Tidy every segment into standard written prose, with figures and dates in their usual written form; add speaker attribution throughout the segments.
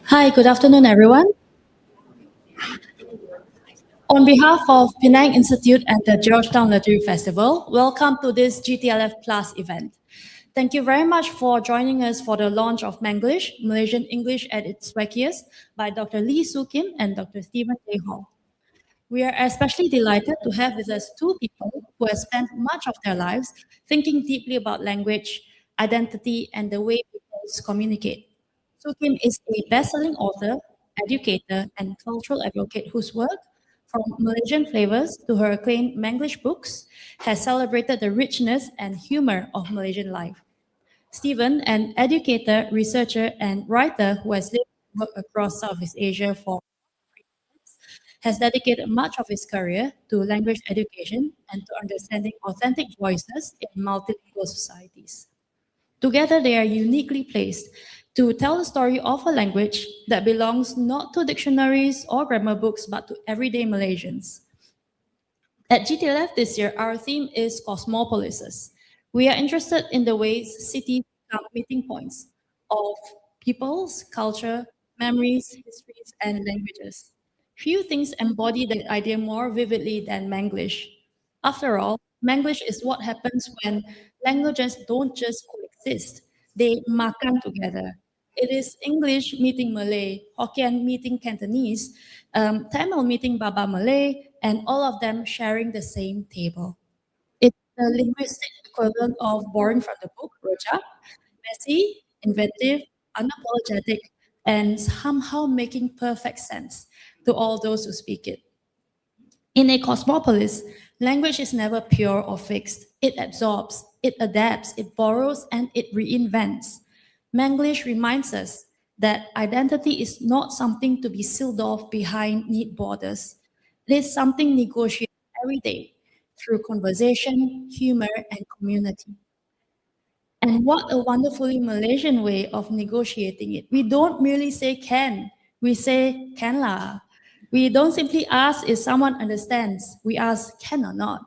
Speaker 1: Hi, good afternoon, everyone. On behalf of Penang Institute and the Georgetown Literary Festival, welcome to this GTLF Plus event. Thank you very much for joining us for the launch of Manglish, Malaysian English at its Wackiest by Dr. Lee Soo Kim and Dr. Stephen A. Hall. We are especially delighted to have with us two people who have spent much of their lives thinking deeply about language, identity, and the way people communicate. Soo Kim is a best-selling author, educator, and cultural advocate whose work, from Malaysian flavors to her acclaimed Manglish books, has celebrated the richness and humor of Malaysian life. Stephen, an educator, researcher, and writer who has lived and worked across Southeast Asia for has dedicated much of his career to language education and to understanding authentic voices in multilingual societies. Together, they are uniquely placed to tell the story of a language that belongs not to dictionaries or grammar books, but to everyday Malaysians. At GTLF this year, our theme is cosmopolises. We are interested in the ways cities become meeting points of peoples, culture, memories, histories, and languages. Few things embody that idea more vividly than Manglish. After all, Manglish is what happens when languages don't just coexist, they makan together. It is English meeting Malay, Hokkien meeting Cantonese, Tamil meeting Baba Malay, and all of them sharing the same table. It's the linguistic equivalent of borrowing from the book, Rojak, messy, inventive, unapologetic, and somehow making perfect sense to all those who speak it. In a cosmopolis, language is never pure or fixed. It absorbs, it adapts, it borrows, and it reinvents. Manglish reminds us that identity is not something to be sealed off behind neat borders. It is something negotiated every day through conversation, humor, and community. And what a wonderfully Malaysian way of negotiating it. We don't merely say can, we say can lah. We don't simply ask if someone understands, we ask can or not.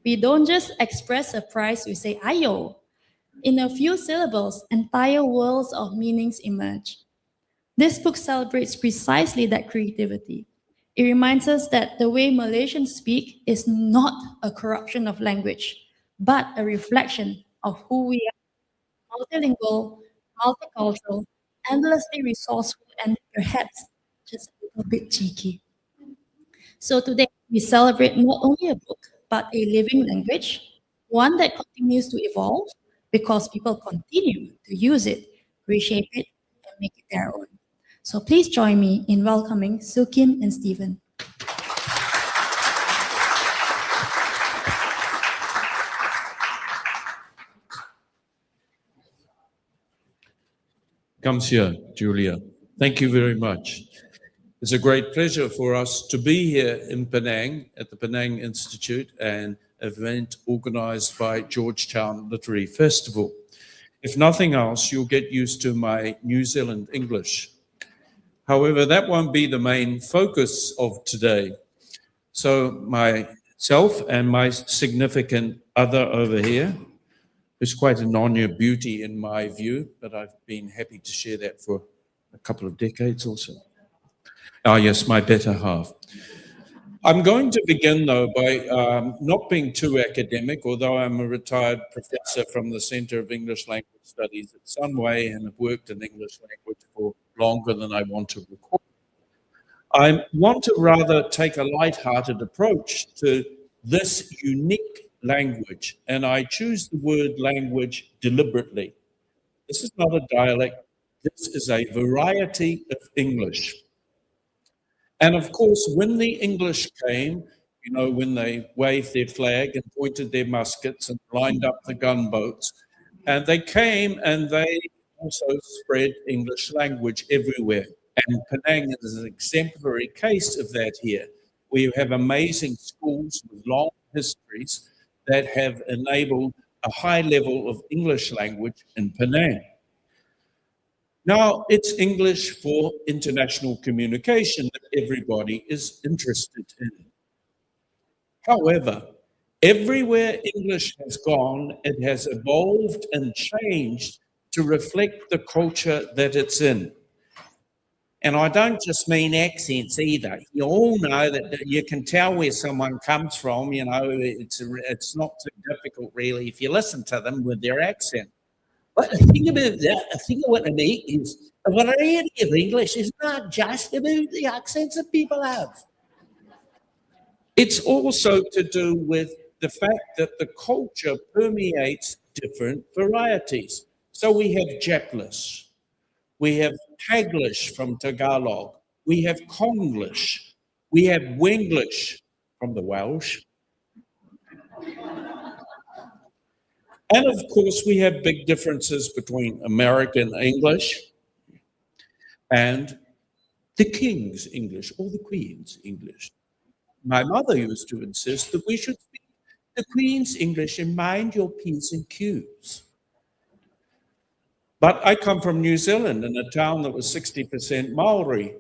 Speaker 1: We don't just express surprise, we say ayo. In a few syllables, entire worlds of meanings emerge. This book celebrates precisely that creativity. It reminds us that the way Malaysians speak is not a corruption of language, but a reflection of who we are: multilingual, multicultural, endlessly resourceful, and perhaps just a little bit cheeky. So today we celebrate not only a book, but a living language, one that continues to evolve because people continue to use it, reshape it, and make it their own. So please join me in welcoming Soo Kim and Stephen.
Speaker 2: Comes here, Julia. Thank you very much. It's a great pleasure for us to be here in Penang at the Penang Institute, an event organized by Georgetown Literary Festival. If nothing else, you'll get used to my New Zealand English. However, that won't be the main focus of today. So myself and my significant other over here, who's quite a Nonya beauty in my view, but I've been happy to share that for a couple of decades also. Ah, yes, my better half. I'm going to begin, though, by not being too academic, although I'm a retired professor from the Centre of English Language Studies at Sunway and have worked in English language for longer than I want to record. I want to rather take a light-hearted approach to this unique language, and I choose the word language deliberately. This is not a dialect, this is a variety of English. And of course, when the English came, you know, when they waved their flag and pointed their muskets and lined up the gunboats, and they came and they also spread English language everywhere. And Penang is an exemplary case of that here. We have amazing schools with long histories that have enabled a high level of English language in Penang. Now, it's English for international communication that everybody is interested in. However, Everywhere English has gone, it has evolved and changed to reflect the culture that it's in. And I don't just mean accents either. You all know that you can tell where someone comes from. You know, it's not too difficult really if you listen to them with their accent. But the thing about that, the thing I want to make is a variety of English is not just about the accents that people have. It's also to do with the fact that the culture permeates different varieties. So we have Japlish, we have Taglish from Tagalog, we have Konglish, we have Wenglish from the Welsh, and of course we have big differences between American English and the King's English or the Queen's English. My mother used to insist that we should speak the Queen's English and mind your P's and Q's. But I come from New Zealand in a town that was 60% Maori.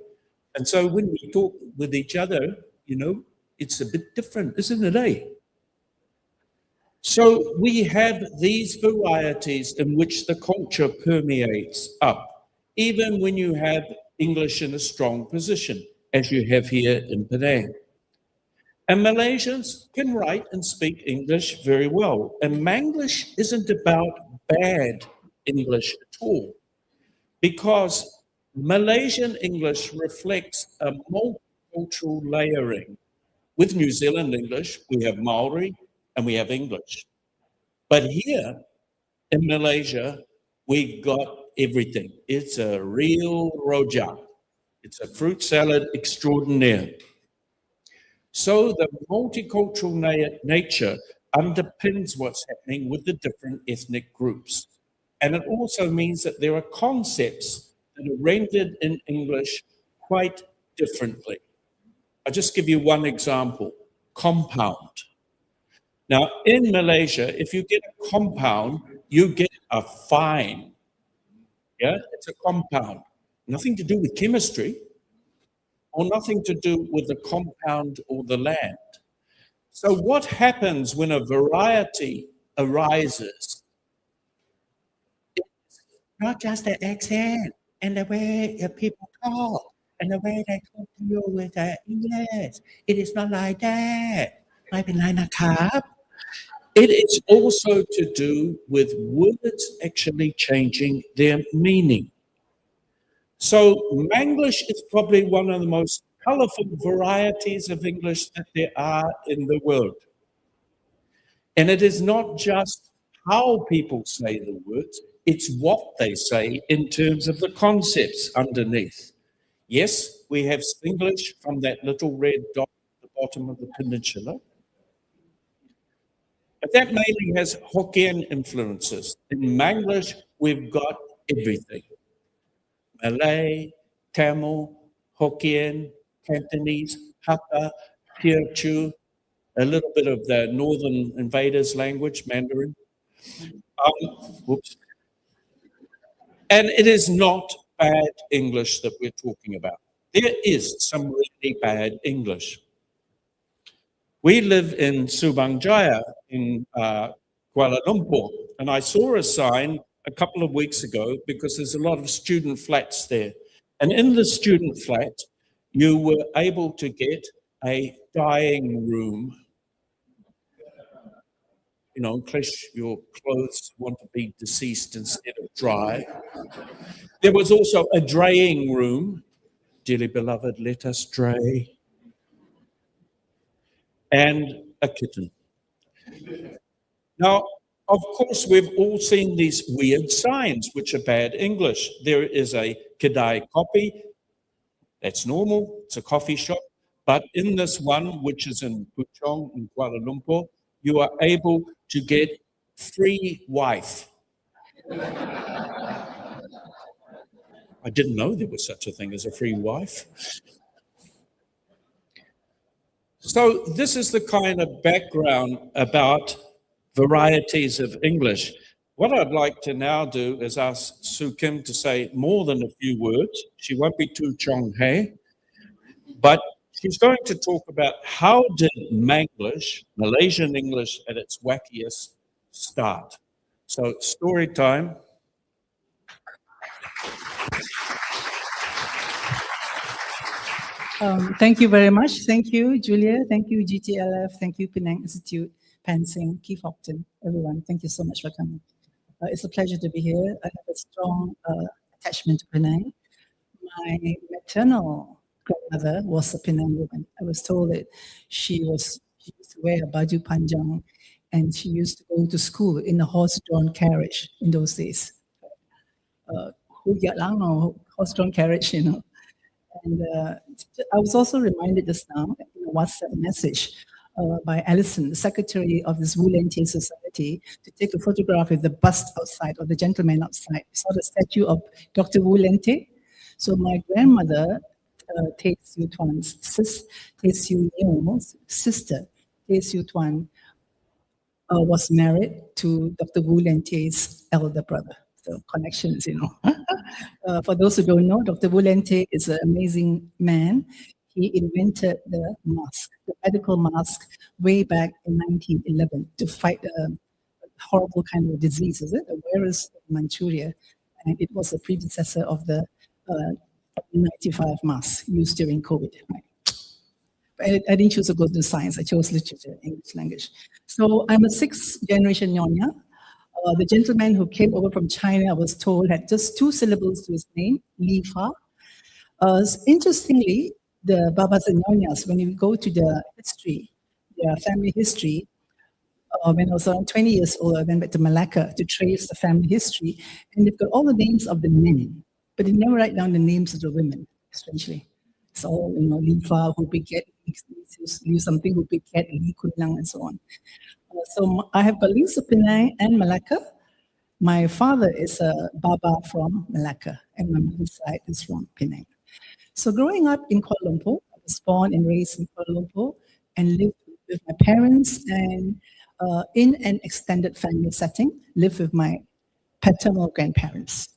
Speaker 2: And so when we talk with each other, you know, it's a bit different, isn't it, eh? So we have these varieties in which the culture permeates up, even when you have English in a strong position, as you have here in Penang. And Malaysians can write and speak English very well. And Manglish isn't about bad English at all, because Malaysian English reflects a multicultural layering. With New Zealand English, we have Maori and we have English. But here in Malaysia, we've got everything. It's a real rojak. It's a fruit salad extraordinaire. So the multicultural nature underpins what's happening with the different ethnic groups. And it also means that there are concepts that are rendered in English quite differently. I'll just give you one example, compound. Now, in Malaysia, if you get a compound, you get a fine. Yeah, it's a compound. Nothing to do with chemistry or nothing to do with the compound or the land. So what happens when a variety arises? It's not just the accent and the way people talk and the way they talk to you with English. It is not like that. ไม่เป็นไรนะครับ It is also to do with words actually changing their meaning. So Manglish is probably one of the most colorful varieties of English that there are in the world. And it is not just how people say the words, it's what they say in terms of the concepts underneath. Yes, we have Singlish from that little red dot at the bottom of the peninsula. But that mainly has Hokkien influences. In Manglish, we've got everything. Malay, Tamil, Hokkien, Cantonese, Hakka, Teochew, a little bit of the Northern Invaders language, Mandarin. And it is not bad English that we're talking about. There is some really bad English. We live in Subang Jaya in Kuala Lumpur, and I saw a sign a couple of weeks ago because there's a lot of student flats there. And in the student flat, you were able to get a dyeing room, you know, in case your clothes want to be deceased instead of dry. There was also a draying room. Dearly beloved, let us dray. And a kitten. Now, of course, we've all seen these weird signs, which are bad English. There is a Kedai Kopi. That's normal. It's a coffee shop. But in this one, which is in Puchong in Kuala Lumpur, you are able to get free wife. I didn't know there was such a thing as a free wife. So this is the kind of background about varieties of English. What I'd like to now do is ask Sue Kim to say more than a few words. She won't be too Chong Hai, but She's going to talk about how did Manglish, Malaysian English at its wackiest, start. So story time.
Speaker 3: Thank you very much. Thank you, Julia. Thank you, GTLF. Thank you, Penang Institute, Pansing, Keith Hopton, everyone. Thank you so much for coming. It's a pleasure to be here. I have a strong attachment to Penang. My maternal grandmother was a Penang woman. I was told that she used to wear a baju panjang, and she used to go to school in a horse-drawn carriage in those days. Horse-drawn carriage, you know. And I was also reminded just now in a WhatsApp message by Alison, the secretary of this Wu Lente Society, to take a photograph with the bust outside, or the gentleman outside. We saw the statue of Dr. Wu Lente. So my grandmother, Tay Siu Tuan's sister, Tay Siu Tuan, was married to Dr. Wu Lente's elder brother. So connections, you know. For those who don't know, Dr. Wu Lente is an amazing man. He invented the mask, the medical mask, way back in 1911 to fight a horrible kind of disease, is it? A virus in Manchuria. And it was a predecessor of the 95 mask used during COVID. Right? But I didn't choose to go to science. I chose literature, English language. So I'm a sixth generation Nyonya. The gentleman who came over from China, I was told, had just 2 syllables to his name, Li Fa. Interestingly, the Babas and Nyonyas, when you go to the history, their family history, when I was around 20 years old, I went back to Malacca to trace the family history, and they've got all the names of the men, but they never write down the names of the women, strangely. So, you know, Li Fa, who beget, Liu something, who beget, Li Kun Lang, and so on. So I have got links to Penang and Malacca. My father is a Baba from Malacca, and my mother's side is from Penang. So growing up in Kuala Lumpur, I was born and raised in Kuala Lumpur and lived with my parents, and in an extended family setting, lived with my paternal grandparents.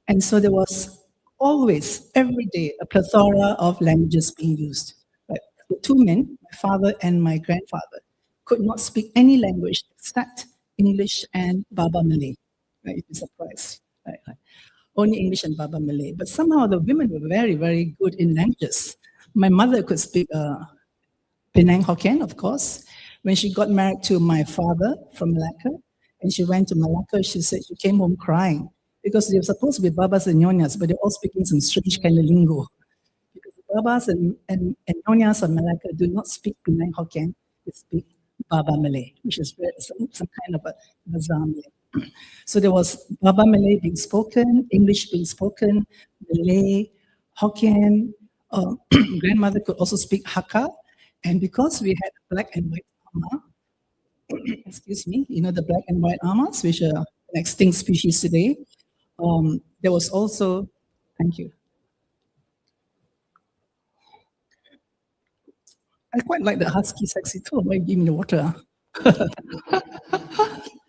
Speaker 3: And so there was always, every day, a plethora of languages being used. Right? The 2 men, my father and my grandfather, could not speak any language except English and Baba Malay. Right? You'd be surprised. Right? Only English and Baba Malay. But somehow the women were very, very good in languages. My mother could speak Penang Hokkien, of course. When she got married to my father from Malacca, and she went to Malacca, she said she came home crying because they were supposed to be Babas and Nyonyas, but they're all speaking some strange kind of lingo. Because the Babas and Nyonyas of Malacca do not speak Penang Hokkien, they speak Baba Malay, which is some kind of a Bazar Malay. So there was Baba Malay being spoken, English being spoken, Malay, Hokkien. Grandmother could also speak Hakka. And because we had black and white ama, excuse me, you know, the black and white amas, which are an extinct species today, there was also, thank you. I quite like the husky, sexy tone. Why give me the water?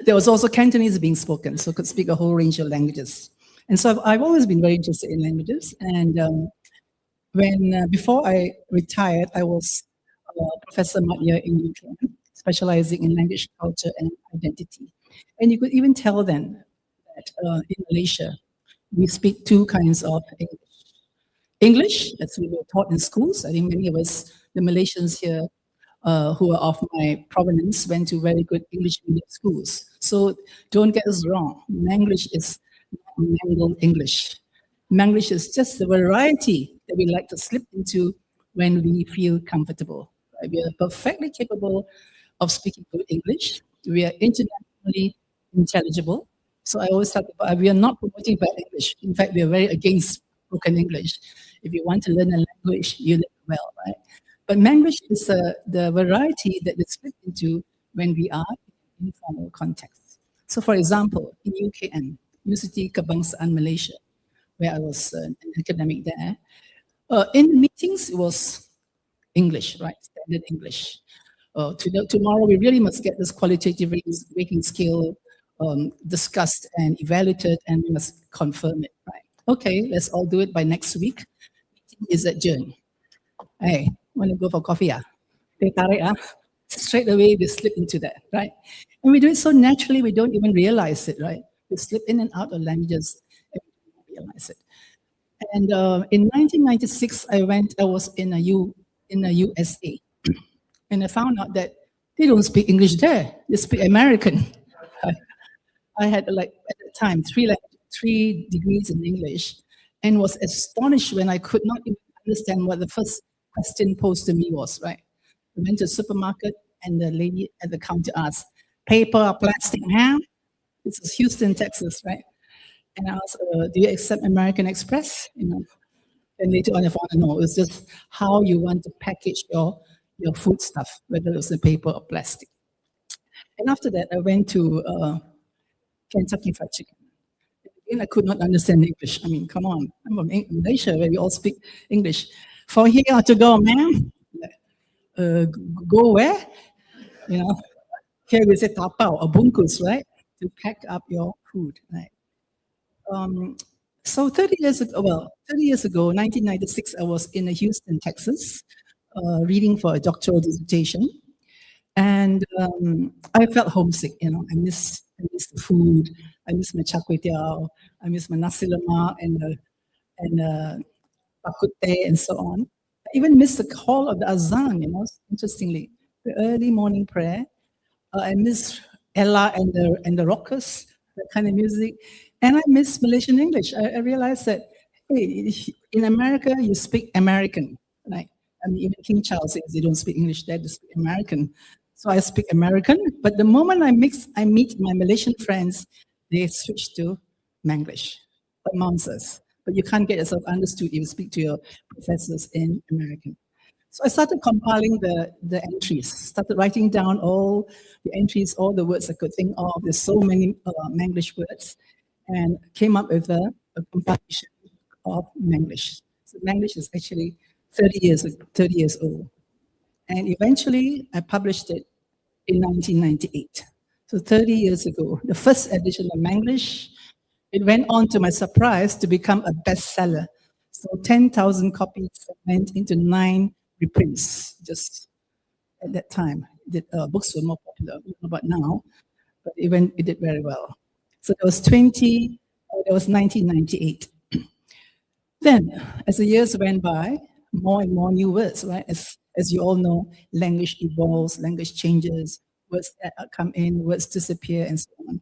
Speaker 3: There was also Cantonese being spoken, so could speak a whole range of languages. And so I've always been very interested in languages. And before I retired, I was Professor Madhya in UKM, specializing in language, culture, and identity. And you could even tell then that in Malaysia, we speak 2 kinds of English. English, as we were taught in schools. I think many of us, the Malaysians here who are of my provenance, went to very good English medium schools. So don't get us wrong. Manglish is not mangled English. Manglish is just the variety that we like to slip into when we feel comfortable. Right? We are perfectly capable of speaking good English. We are internationally intelligible. So I always talk about, we are not promoting bad English. In fact, we are very against broken English. If you want to learn a language, you learn well, right? But Manglish is the variety that is split into when we are in informal context. So for example, in UKM, University Kebangsaan Malaysia, where I was an academic there, in the meetings, it was English, right? Standard English. Tomorrow, we really must get this qualitative rating scale discussed and evaluated, and we must confirm it, right? Okay, let's all do it by next week. Meeting is adjourned. Hey, Want to go for coffee? Teh tarik, straight away we slip into that, right? And we do it so naturally, we don't even realize it, right? We slip in and out of languages and we don't realize it. And in 1996, I was in the USA, and I found out that they don't speak English there; they speak American. I had like at the time three degrees in English, and was astonished when I could not even understand what the first question posed to me was. Right, I went to the supermarket, and the lady at the counter asked, "Paper or plastic, ma'am?" This is Houston, Texas, right? And I asked, "Do you accept American Express?" And later on I found out, no, it's just how you want to package your food stuff, whether it's a paper or plastic. And after that, I went to Kentucky Fried Chicken. Again, I could not understand English. I mean, come on, I'm from Malaysia where we all speak English. For here to go, ma'am. Go where? Here we say tapao or bungkus, right? To pack up your food, right? So 30 years ago, 1996, I was in Houston, Texas, reading for a doctoral dissertation. And I felt homesick, I miss the food, I miss my char kway teow, I miss my nasi lemak and bak kut teh and so on. I even missed the call of the azan, interestingly, the early morning prayer. I miss Ella and the rockers, that kind of music. And I miss Malaysian English. I realized that, hey, in America, you speak American, right? I mean, even King Charles says they don't speak English there, they speak American. So I speak American, but the moment I meet my Malaysian friends, they switch to Manglish. What nonsense. But you can't get yourself understood if you speak to your professors in American. So I started compiling the entries, started writing down all the entries, all the words I could think of. There's so many Manglish words, and came up with a compilation of Manglish. So Manglish is actually 30 years old. And eventually, I published it in 1998. So 30 years ago, the first edition of Manglish. It went on, to my surprise, to become a bestseller. So 10,000 copies went into 9 reprints just at that time. Books were more popular, but now, but it did very well. So there was 1998. Then, as the years went by, more and more new words, right? As you all know, language evolves, language changes, words come in, words disappear, and so on.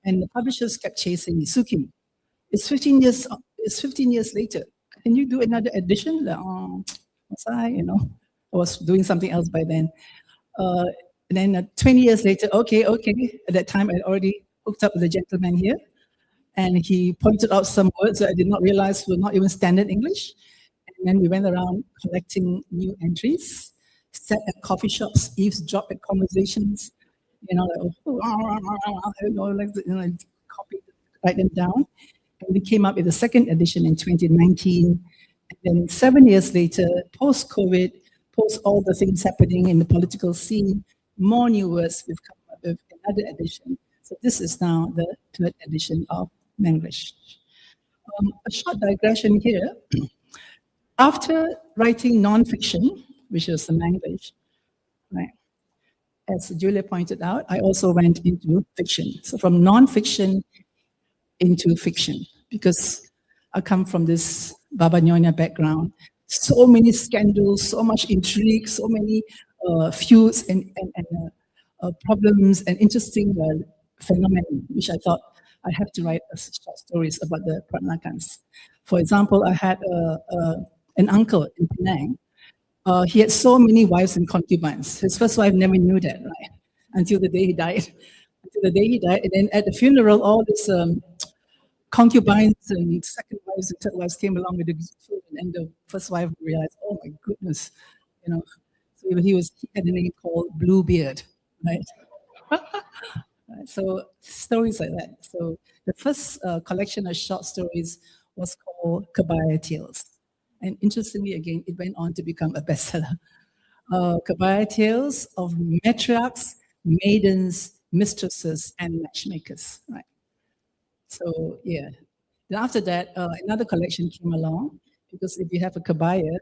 Speaker 3: And the publishers kept chasing me. Sukim, it's 15 years later. Can you do another edition? I was doing something else by then. And then 20 years later, okay. At that time, I already hooked up with a gentleman here. And he pointed out some words that I did not realize were not even standard English. And then we went around collecting new entries, sat at coffee shops, eavesdrop at conversations, copy, write them down. And we came up with the second edition in 2019. And then 7 years later, post-COVID, post all the things happening in the political scene, more new words, we've come up with another edition. So this is now the third edition of Manglish. A short digression here. After writing non-fiction, which is the Manglish, right, as Julia pointed out, I also went into fiction. So from non-fiction into fiction, because I come from this Baba Nyonya background. So many scandals, so much intrigue, so many feuds and problems and interesting phenomena, which I thought I have to write short stories about the Pratnakans. For example, I had an uncle in Penang. He had so many wives and concubines. His first wife never knew that, right? Until the day he died. And then at the funeral, all these concubines and second wives and third wives came along with the children, and the first wife realized, oh my goodness, So he had a name called Bluebeard, right? So stories like that. So the first collection of short stories was called Kebaya Tales. And interestingly, again, it went on to become a bestseller. Kebaya Tales of matriarchs, maidens, mistresses, and matchmakers, right? So yeah. Then after that, another collection came along, because if you have a kebaya,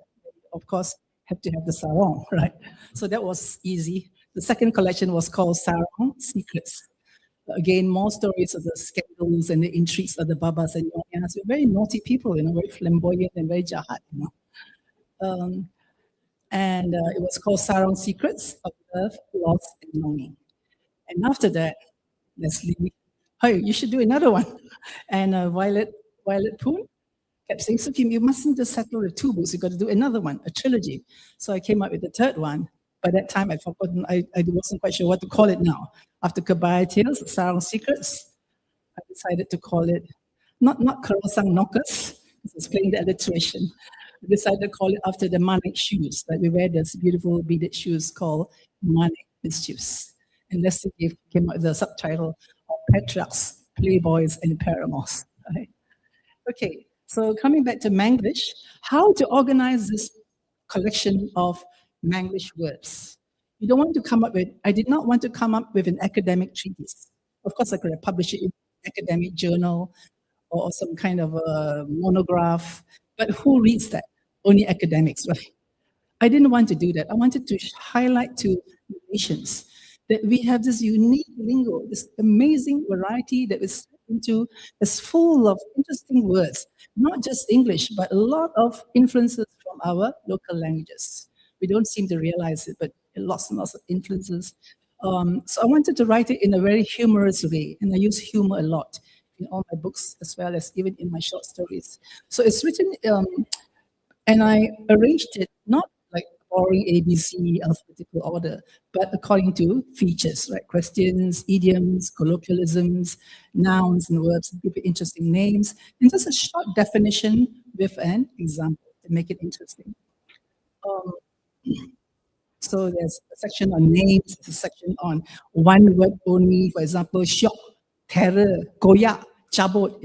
Speaker 3: of course, have to have the sarong, right? So that was easy. The second collection was called Sarong Secrets. Again, more stories of the scandals and the intrigues of the babas and nyonyas. We're very naughty people, very flamboyant and very jahat, And it was called Sarong Secrets of Love, Loss, and Longing. And after that, Leslie, hey, you should do another one. And Violet Poon kept saying, so Kim, you mustn't just settle with 2 books. You got to do another one, a trilogy. So I came up with the third one. By that time, I'd forgotten. I wasn't quite sure what to call it now. After Kabaya Tales, Sarong Secrets, I decided to call it not Karosang Knockers. I was playing the alliteration. I decided to call it after the Manik shoes. That we wear those beautiful beaded shoes called Manik Mischiefs. And Leslie came up with the subtitle of Patriarchs, Playboys, and Paramours. Right? Okay, so coming back to Manglish, how to organize this collection of Manglish words. You don't want to come up with, I did not want to come up with an academic treatise. Of course, I could have published it in an academic journal or some kind of a monograph, but who reads that? Only academics, right? I didn't want to do that. I wanted to highlight to Malaysians that we have this unique lingo, this amazing variety that is full of interesting words, not just English, but a lot of influences from our local languages. We don't seem to realize it, but lots and lots of influences. So I wanted to write it in a very humorous way, and I use humor a lot in all my books, as well as even in my short stories. So it's written, and I arranged it not like boring ABC alphabetical order, but according to features, right? Questions, idioms, colloquialisms, nouns and verbs, give it interesting names, and just a short definition with an example to make it interesting. So there's a section on names, there's a section on one word only, for example, shock, terror, koyak, cabut,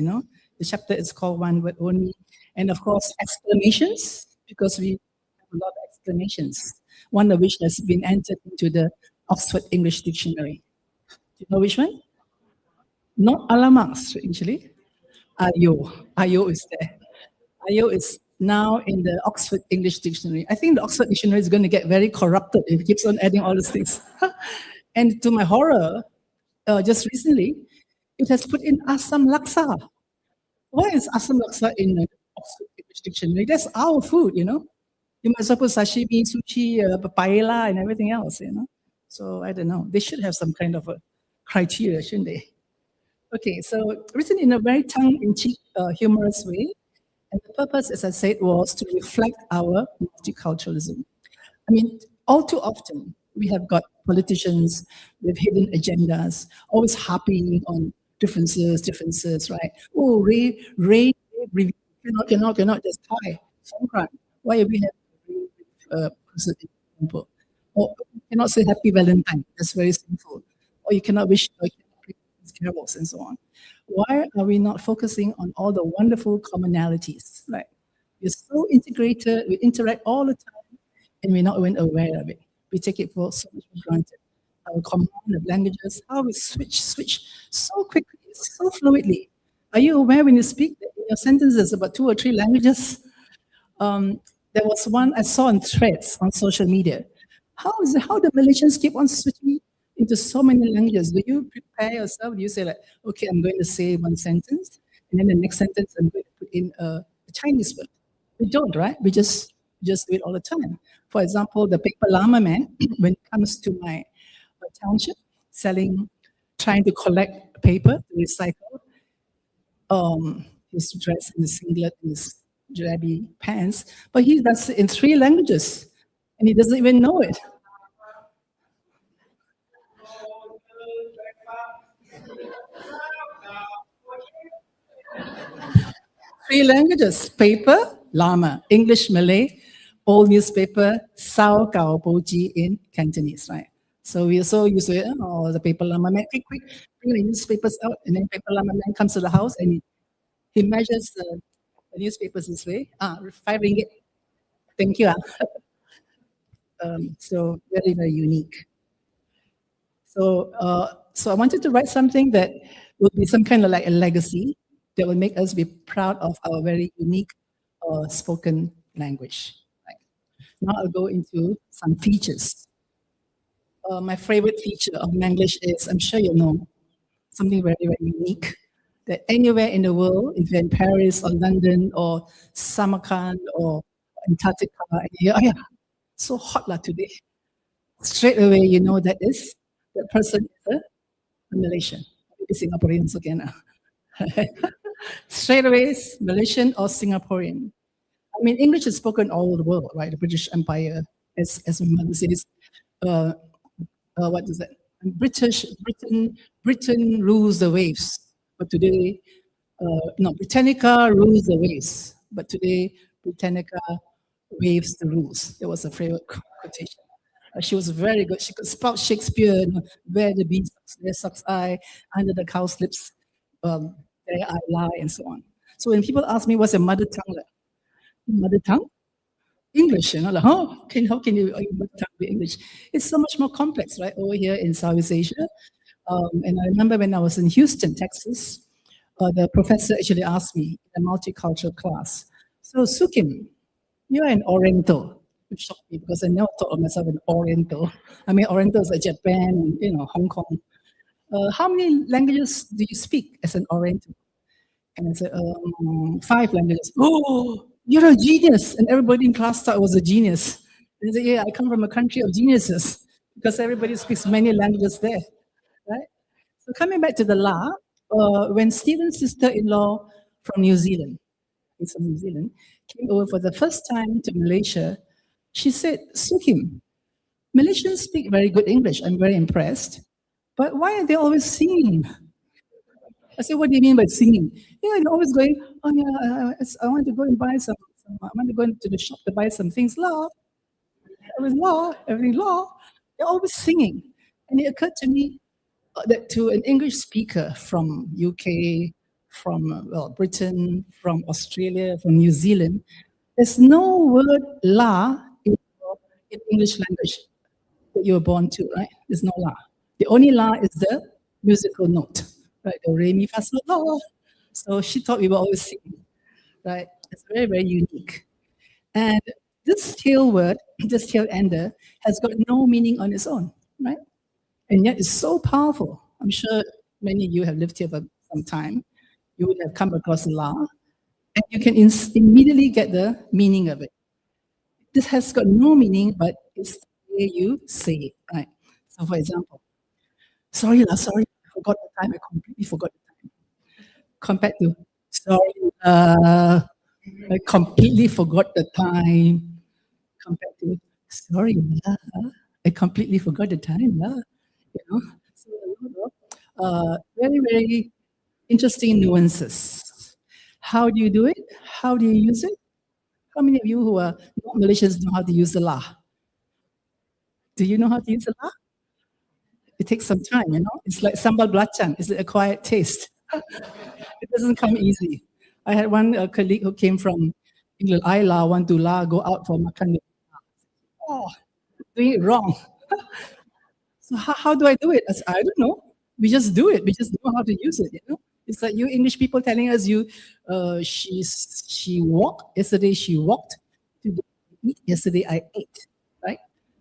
Speaker 3: The chapter is called one word only. And of course, exclamations, because we have a lot of exclamations, one of which has been entered into the Oxford English Dictionary. Do you know which one? Not alamak, strangely. Ayo. Ayo is there. Ayo is now in the Oxford English Dictionary. I think the Oxford Dictionary is going to get very corrupted if it keeps on adding all these things. And to my horror, just recently, it has put in Asam Laksa. Why is Asam Laksa in the Oxford English Dictionary? That's our food, You might as well put sashimi, sushi, paella, and everything else, So I don't know. They should have some kind of a criteria, shouldn't they? Okay, so written in a very tongue-in-cheek, humorous way. And the purpose, as I said, was to reflect our multiculturalism. I mean, all too often, we have got politicians with hidden agendas, always harping on differences, right? Oh, rape, cannot just tie. Songkran. Why we have person example? Or you cannot say Happy Valentine. That's very sinful. Or you cannot wish carols and so on. Why are we not focusing on all the wonderful commonalities? Right? We're so integrated, we interact all the time, and we're not even aware of it. We take it for so much for granted. Our command of languages, how we switch so quickly, so fluidly. Are you aware when you speak that in your sentences about 2 or 3 languages? There was one I saw on threads on social media. How do Malaysians keep on switching into so many languages? Do you prepare yourself? Do you say like, okay, I'm going to say one sentence, and then the next sentence I'm going to put in a Chinese word? We don't, right? We just do it all the time. For example, the paper llama man, when it comes to my township, trying to collect paper to recycle, he's dressed in a singlet and his drabby pants, but he does it in 3 languages, and he doesn't even know it. Three languages: paper, llama, English, Malay, old newspaper, Sao Kao Boji in Cantonese, right? So we are so used to it. Oh, the paper llama man, quick, bring the newspapers out, and then paper llama man comes to the house and he measures the newspapers this way. 5 ringgit. Thank you. So very, very unique. So I wanted to write something that would be some kind of like a legacy that will make us be proud of our very unique spoken language. Right? Now I'll go into some features. My favorite feature of Manglish is, I'm sure you know, something very, very unique, that anywhere in the world, if you're in Paris or London or Samarkand or Antarctica, and you hear, oh yeah, so hot lah today. Straight away, you know that person is a Malaysian. Maybe Singaporeans again. Straight away, it's Malaysian or Singaporean. I mean, English is spoken all over the world, right? The British Empire, as my mother says, what is that? Britain rules the waves, but today, Britannica rules the waves, but today Britannica waves the rules. That was a favorite quotation. She was very good. She could spout Shakespeare, where the bee sucks, there sucks I, under the cow's lips, there I lie, and so on. So when people ask me, what's your mother tongue? Like, mother tongue? English, like, how can your mother tongue be English? It's so much more complex, right, over here in Southeast Asia. And I remember when I was in Houston, Texas, the professor actually asked me in a multicultural class, so Sukim, you're an Oriental. Which shocked me because I never thought of myself an Oriental. I mean, Orientals are Japan, Hong Kong. How many languages do you speak as an Oriental? And I said, 5 languages. Oh, you're a genius. And everybody in class thought I was a genius. And I said, yeah, I come from a country of geniuses because everybody speaks many languages there, right? So coming back to the La, when Stephen's sister-in-law from New Zealand, he's from New Zealand, came over for the first time to Malaysia, she said, Sukim, Malaysians speak very good English. I'm very impressed. But why are they always singing? I said, what do you mean by singing? Yeah, they're always going, oh yeah, I want to go and buy some, I want to go into the shop to buy some things. Law, everything law. They're always singing. And it occurred to me that to an English speaker from UK, from Britain, from Australia, from New Zealand, there's no word la in English language that you were born to, right? There's no la. The only la is the musical note, right? The re, mi, fa, sol, la. So she thought we were always singing, right? It's very, very unique. And this tail word, this tail ender, has got no meaning on its own, right? And yet it's so powerful. I'm sure many of you have lived here for some time. You would have come across la, and you can immediately get the meaning of it. This has got no meaning, but it's the way you say it, right? So for example, sorry, I forgot the time, I completely forgot the time. Compared to, sorry, I completely forgot the time. Compared to, sorry, I completely forgot the time, So, very, very interesting nuances. How do you do it? How do you use it? How many of you who are not Malaysians know how to use the la? Do you know how to use the la? It takes some time, It's like sambal belacan. It's an acquired taste. It doesn't come easy. I had one colleague who came from England. I la, want to la, go out for makan. Oh, doing it wrong. So how do I do it? I said, I don't know. We just do it. We just know how to use it, It's like you English people telling us she walked. Yesterday she walked. Yesterday I ate, right?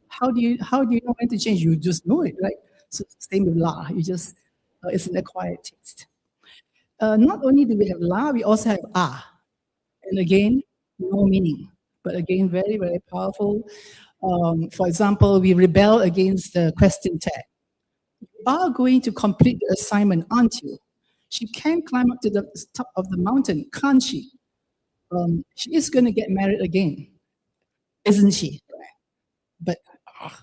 Speaker 3: How do you know when to change? You just know it, right? So same with la. You just it's an acquired taste. Not only do we have la, we also have ah, and again, no meaning, but again, very, very powerful. For example, we rebel against the question tag. You are going to complete the assignment, aren't you? She can climb up to the top of the mountain, can't she? She is going to get married again, isn't she? But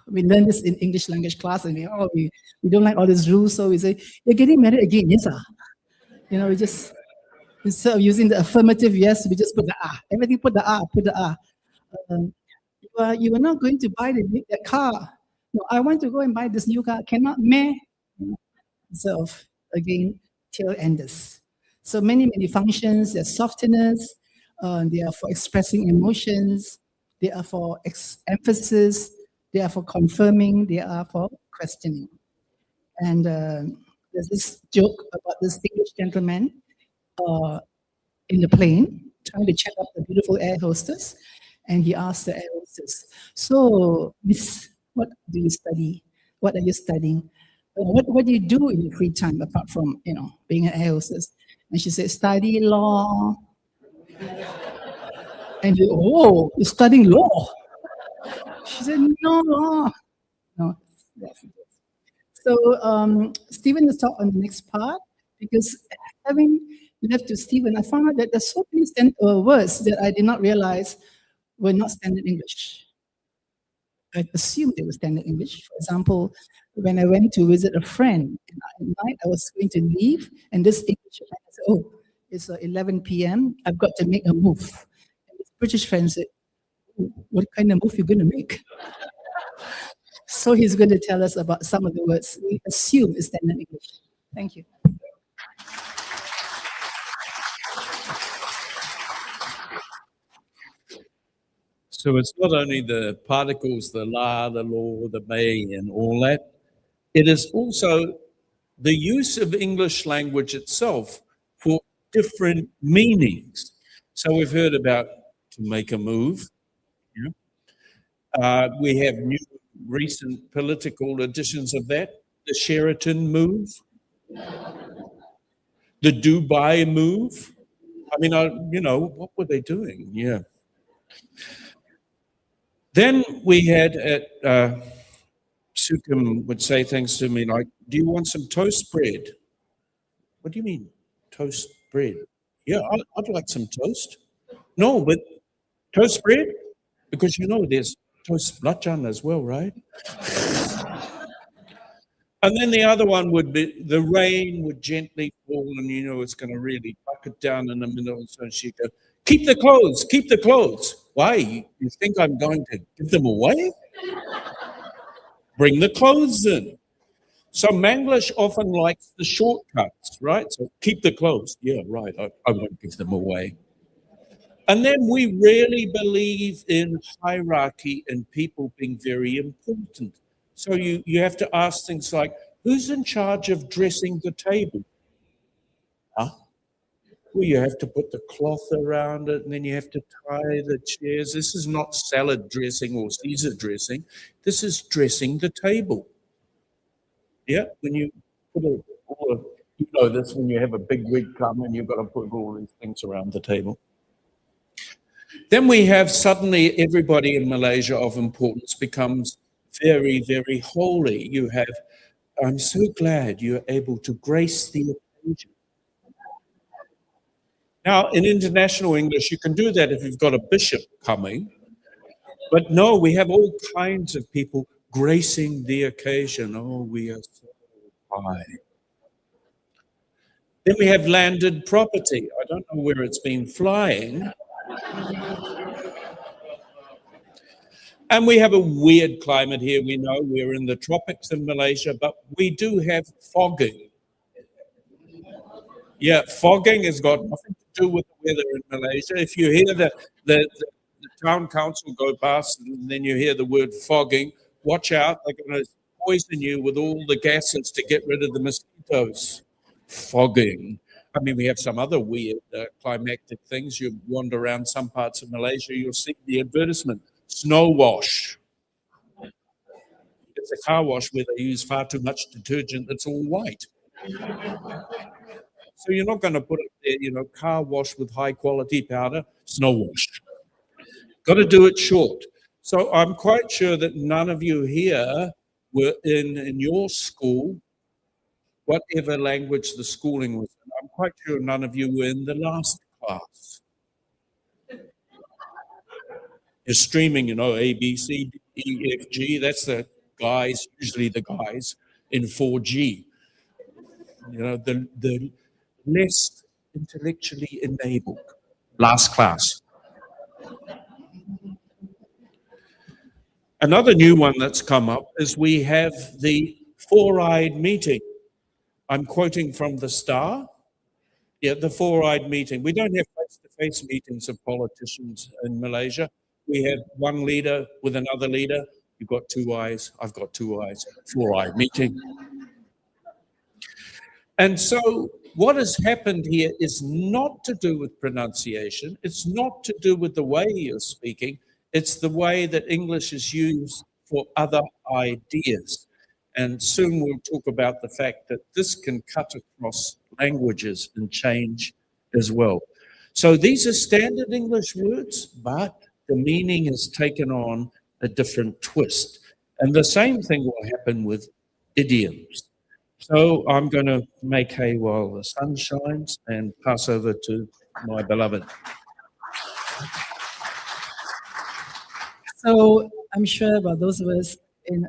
Speaker 3: we learn this in English language class, and we don't like all these rules, so we say, you're getting married again, yes, sir. We just, instead of using the affirmative yes, we just put the ah. Everything put the ah, put the ah. You are not going to buy that car. No, I want to go and buy this new car. Cannot, meh. So, again, tail enders. So many, many functions. They're softeners. They are for expressing emotions. They are for emphasis. They are for confirming. They are for questioning. And there's this joke about this English gentleman in the plane trying to chat up the beautiful air hostess. and he asked the air hostess, "So, Miss, what do you study? What are you studying? What do you do in your free time apart from, being an air hostess?" And she said, "Study law." And he, "Oh, you're studying law?" She said, "No, law." No. Yes. So Stephen will talk on the next part, because having left to Stephen, I found out that there's so many words that I did not realize were not standard English. I assumed they were standard English. For example, when I went to visit a friend, and at night I was going to leave, and this English friend said, "Oh, it's 11 p.m. I've got to make a move." And this British friend said, "Oh, what kind of move you going to make?" So he's going to tell us about some of the words we assume is standard English. Thank you.
Speaker 2: So it's not only the particles, the la, the law, the may, and all that. It is also the use of English language itself for different meanings. So we've heard about to make a move. We have new recent political editions of that. The Sheraton move, the Dubai move. I mean, what were they doing? Yeah. Then we had Sukum would say things to me like, "Do you want some toast bread?" "What do you mean, toast bread?" "Yeah, I'd like some toast." "No, but toast bread? Because there's toast belacan as well, right?" And then the other one would be the rain would gently fall, and it's going to really bucket down in a minute or so. And she'd go, keep the clothes. Why? You think I'm going to give them away? Bring the clothes in. So Manglish often likes the shortcuts, right? So keep the clothes. Yeah, right. I won't give them away. And then we really believe in hierarchy and people being very important. So you have to ask things like, who's in charge of dressing the table? Huh? Well, you have to put the cloth around it, and then you have to tie the chairs. This is not salad dressing or Caesar dressing. This is dressing the table. Yeah, when you put this when you have a big wig come and you've got to put all these things around the table. Then we have suddenly everybody in Malaysia of importance becomes very, very holy. You have, I'm so glad you're able to grace the occasion. Now, in international English, you can do that if you've got a bishop coming. But no, we have all kinds of people gracing the occasion. Oh, we are so high. Then we have landed property. I don't know where it's been flying. And we have a weird climate here. We know we're in the tropics in Malaysia, but we do have fogging. Yeah, fogging has got nothing to do with the weather in Malaysia. If you hear the town council go past and then you hear the word fogging, watch out. They're going to poison you with all the gases to get rid of the mosquitoes. Fogging. I mean, we have some other weird climactic things. You wander around some parts of Malaysia, you'll see the advertisement. Snow wash. It's a car wash where they use far too much detergent that's all white. So you're not going to put it there, car wash with high quality powder, snow wash. Got to do it short. So I'm quite sure that none of you here were in your school, whatever language the schooling was in. I'm quite sure none of you were in the last class. You're streaming, A, B, C, D, E, F, G. That's the guys, usually the guys in 4G. The less intellectually enabled. Last class. Another new one that's come up is we have the four-eyed meeting. I'm quoting from the Star. Yeah, the four-eyed meeting. We don't have face-to-face meetings of politicians in Malaysia. We have one leader with another leader. You've got two eyes. I've got two eyes. Four-eyed meeting. And so what has happened here is not to do with pronunciation. It's not to do with the way you're speaking. It's the way that English is used for other ideas. And soon we'll talk about the fact that this can cut across languages and change as well. So these are standard English words, but the meaning has taken on a different twist. And the same thing will happen with idioms. So I'm going to make hay while the sun shines and pass over to my beloved.
Speaker 3: So I'm sure about those of us,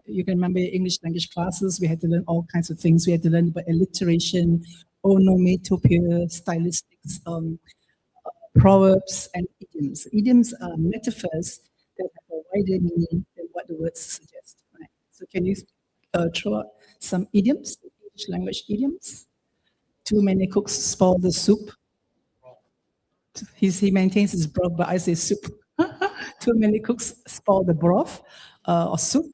Speaker 3: you can remember English language classes, we had to learn all kinds of things. We had to learn about alliteration, onomatopoeia, stylistics, proverbs, and idioms. Idioms are metaphors that have a wider meaning than what the words suggest. Right? So can you throw out some idioms, English language idioms? Too many cooks spoil the soup. He maintains his broth, but I say soup. Too many cooks spoil the broth or soup.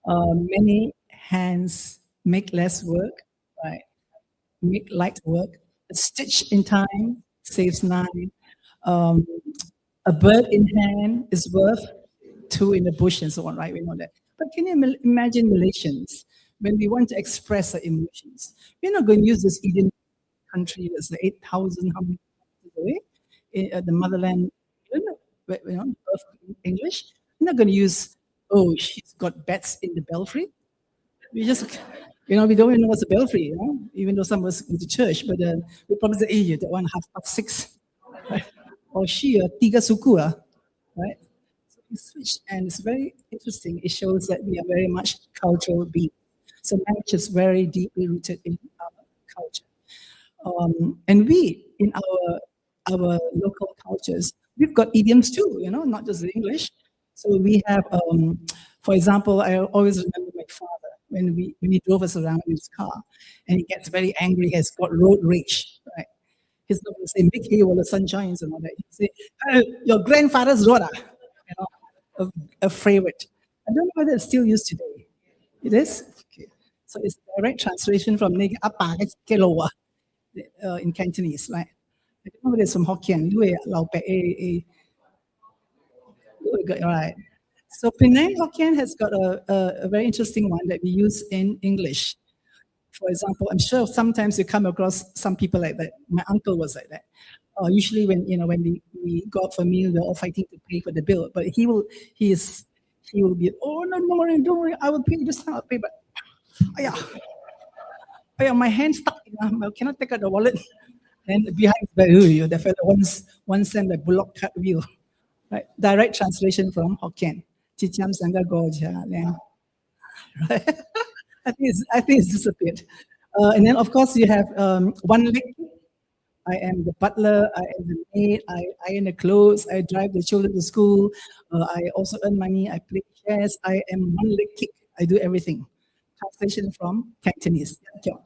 Speaker 3: Many hands make less work, right? Make light work. A stitch in time saves 9. A bird in hand is worth 2 in the bush, and so on, right? We know that. But can you imagine Malaysians when we want to express our emotions? We're not going to use this idiom country that's 8,000 how many kilometers away, in the motherland, English. We're not going to use, oh, she's got bats in the belfry. We just, we don't even know what's a belfry, even though some of us go to church, but we probably say, hey, that one 6:30, right? Or she, tiga suku, right? So we switched, and it's very interesting. It shows that we are very much cultural beings. So language is very deeply rooted in our culture. And we, in our local cultures, we've got idioms too, not just the English. So we have, for example, I always remember my father when he drove us around in his car, and he gets very angry, he has got road rage, right? He's not going to say, make hay while the sun shines and all that. He'll say, your grandfather's road, a favorite. I don't know whether it's still used today. It is? Okay. So it's a direct translation from Nega Apa Keloa in Cantonese, right? I don't know whether it's from Hokkien. Right. So Penang Hokkien has got a very interesting one that we use in English. For example, I'm sure sometimes you come across some people like that. My uncle was like that. Usually when we go out for a meal, we're all fighting to pay for the bill. But he will be, oh no, don't worry, I will pay this time, I'll pay. But my hand stuck, I cannot take out the wallet. And behind the fellow wants send like bullock cart wheel. Right? Direct translation from Hokkien. Chicham Sangha Goja. Right? I think it's disappeared. And then of course you have one leg. I am the butler, I am the maid, I iron the clothes, I drive the children to school, I also earn money, I play chess, I am one leg kick, I do everything. Translation from Cantonese. And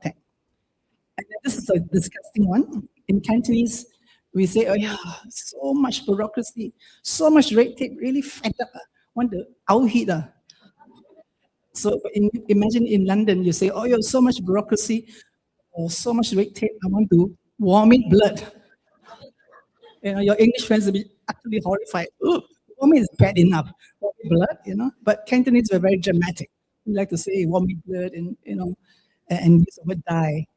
Speaker 3: then this is a disgusting one. In Cantonese, we say, oh yeah, so much bureaucracy, so much red tape, really fed up. Want to out-heat. So imagine in London, you say, oh, you have so much bureaucracy, or so much red tape, I want to vomit blood. Your English friends will be utterly horrified. Oh, vomit is bad enough. Vomit blood, But Cantonese were very dramatic. We like to say vomit blood and use the word die.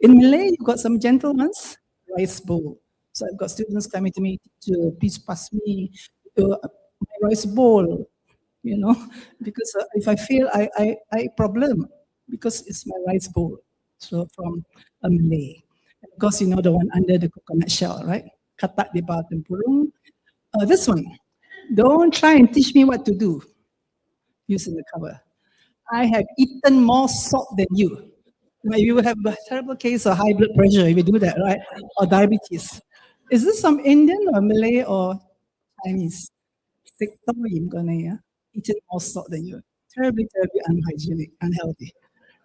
Speaker 3: In Malay, you've got some gentle ones, rice bowl. So I've got students coming to me, teacher, please pass me my rice bowl, because if I fail, I problem, because it's my rice bowl. So from a Malay. And of course, the one under the coconut shell, right? Katak di bawah tempurung. This one, don't try and teach me what to do. Using the cover. I have eaten more salt than you. You will have a terrible case of high blood pressure if you do that, right? Or diabetes. Is this some Indian or Malay or Chinese? Eating more salt than you. Terribly, terribly unhygienic, unhealthy,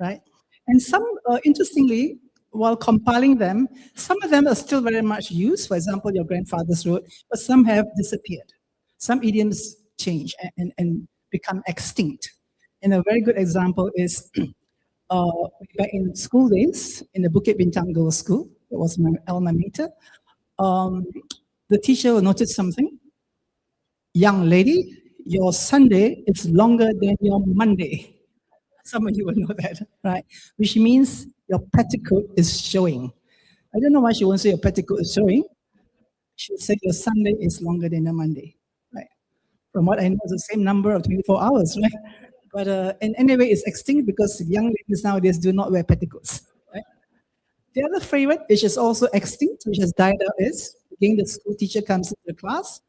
Speaker 3: right? And some, interestingly, while compiling them, some of them are still very much used. For example, your grandfather's road, but some have disappeared. Some idioms change and become extinct. And a very good example is back in school days, in the Bukit Bintang Girls' School, it was my alma mater, the teacher will notice something. Young lady, your Sunday is longer than your Monday. Some of you will know that, right? Which means your petticoat is showing. I don't know why she won't say your petticoat is showing. She will say your Sunday is longer than your Monday, right? From what I know, it's the same number of 24 hours, right? But and anyway, it's extinct because young ladies nowadays do not wear petticoats, right? The other favorite, which is also extinct, which has died out, is again the school teacher comes into the class,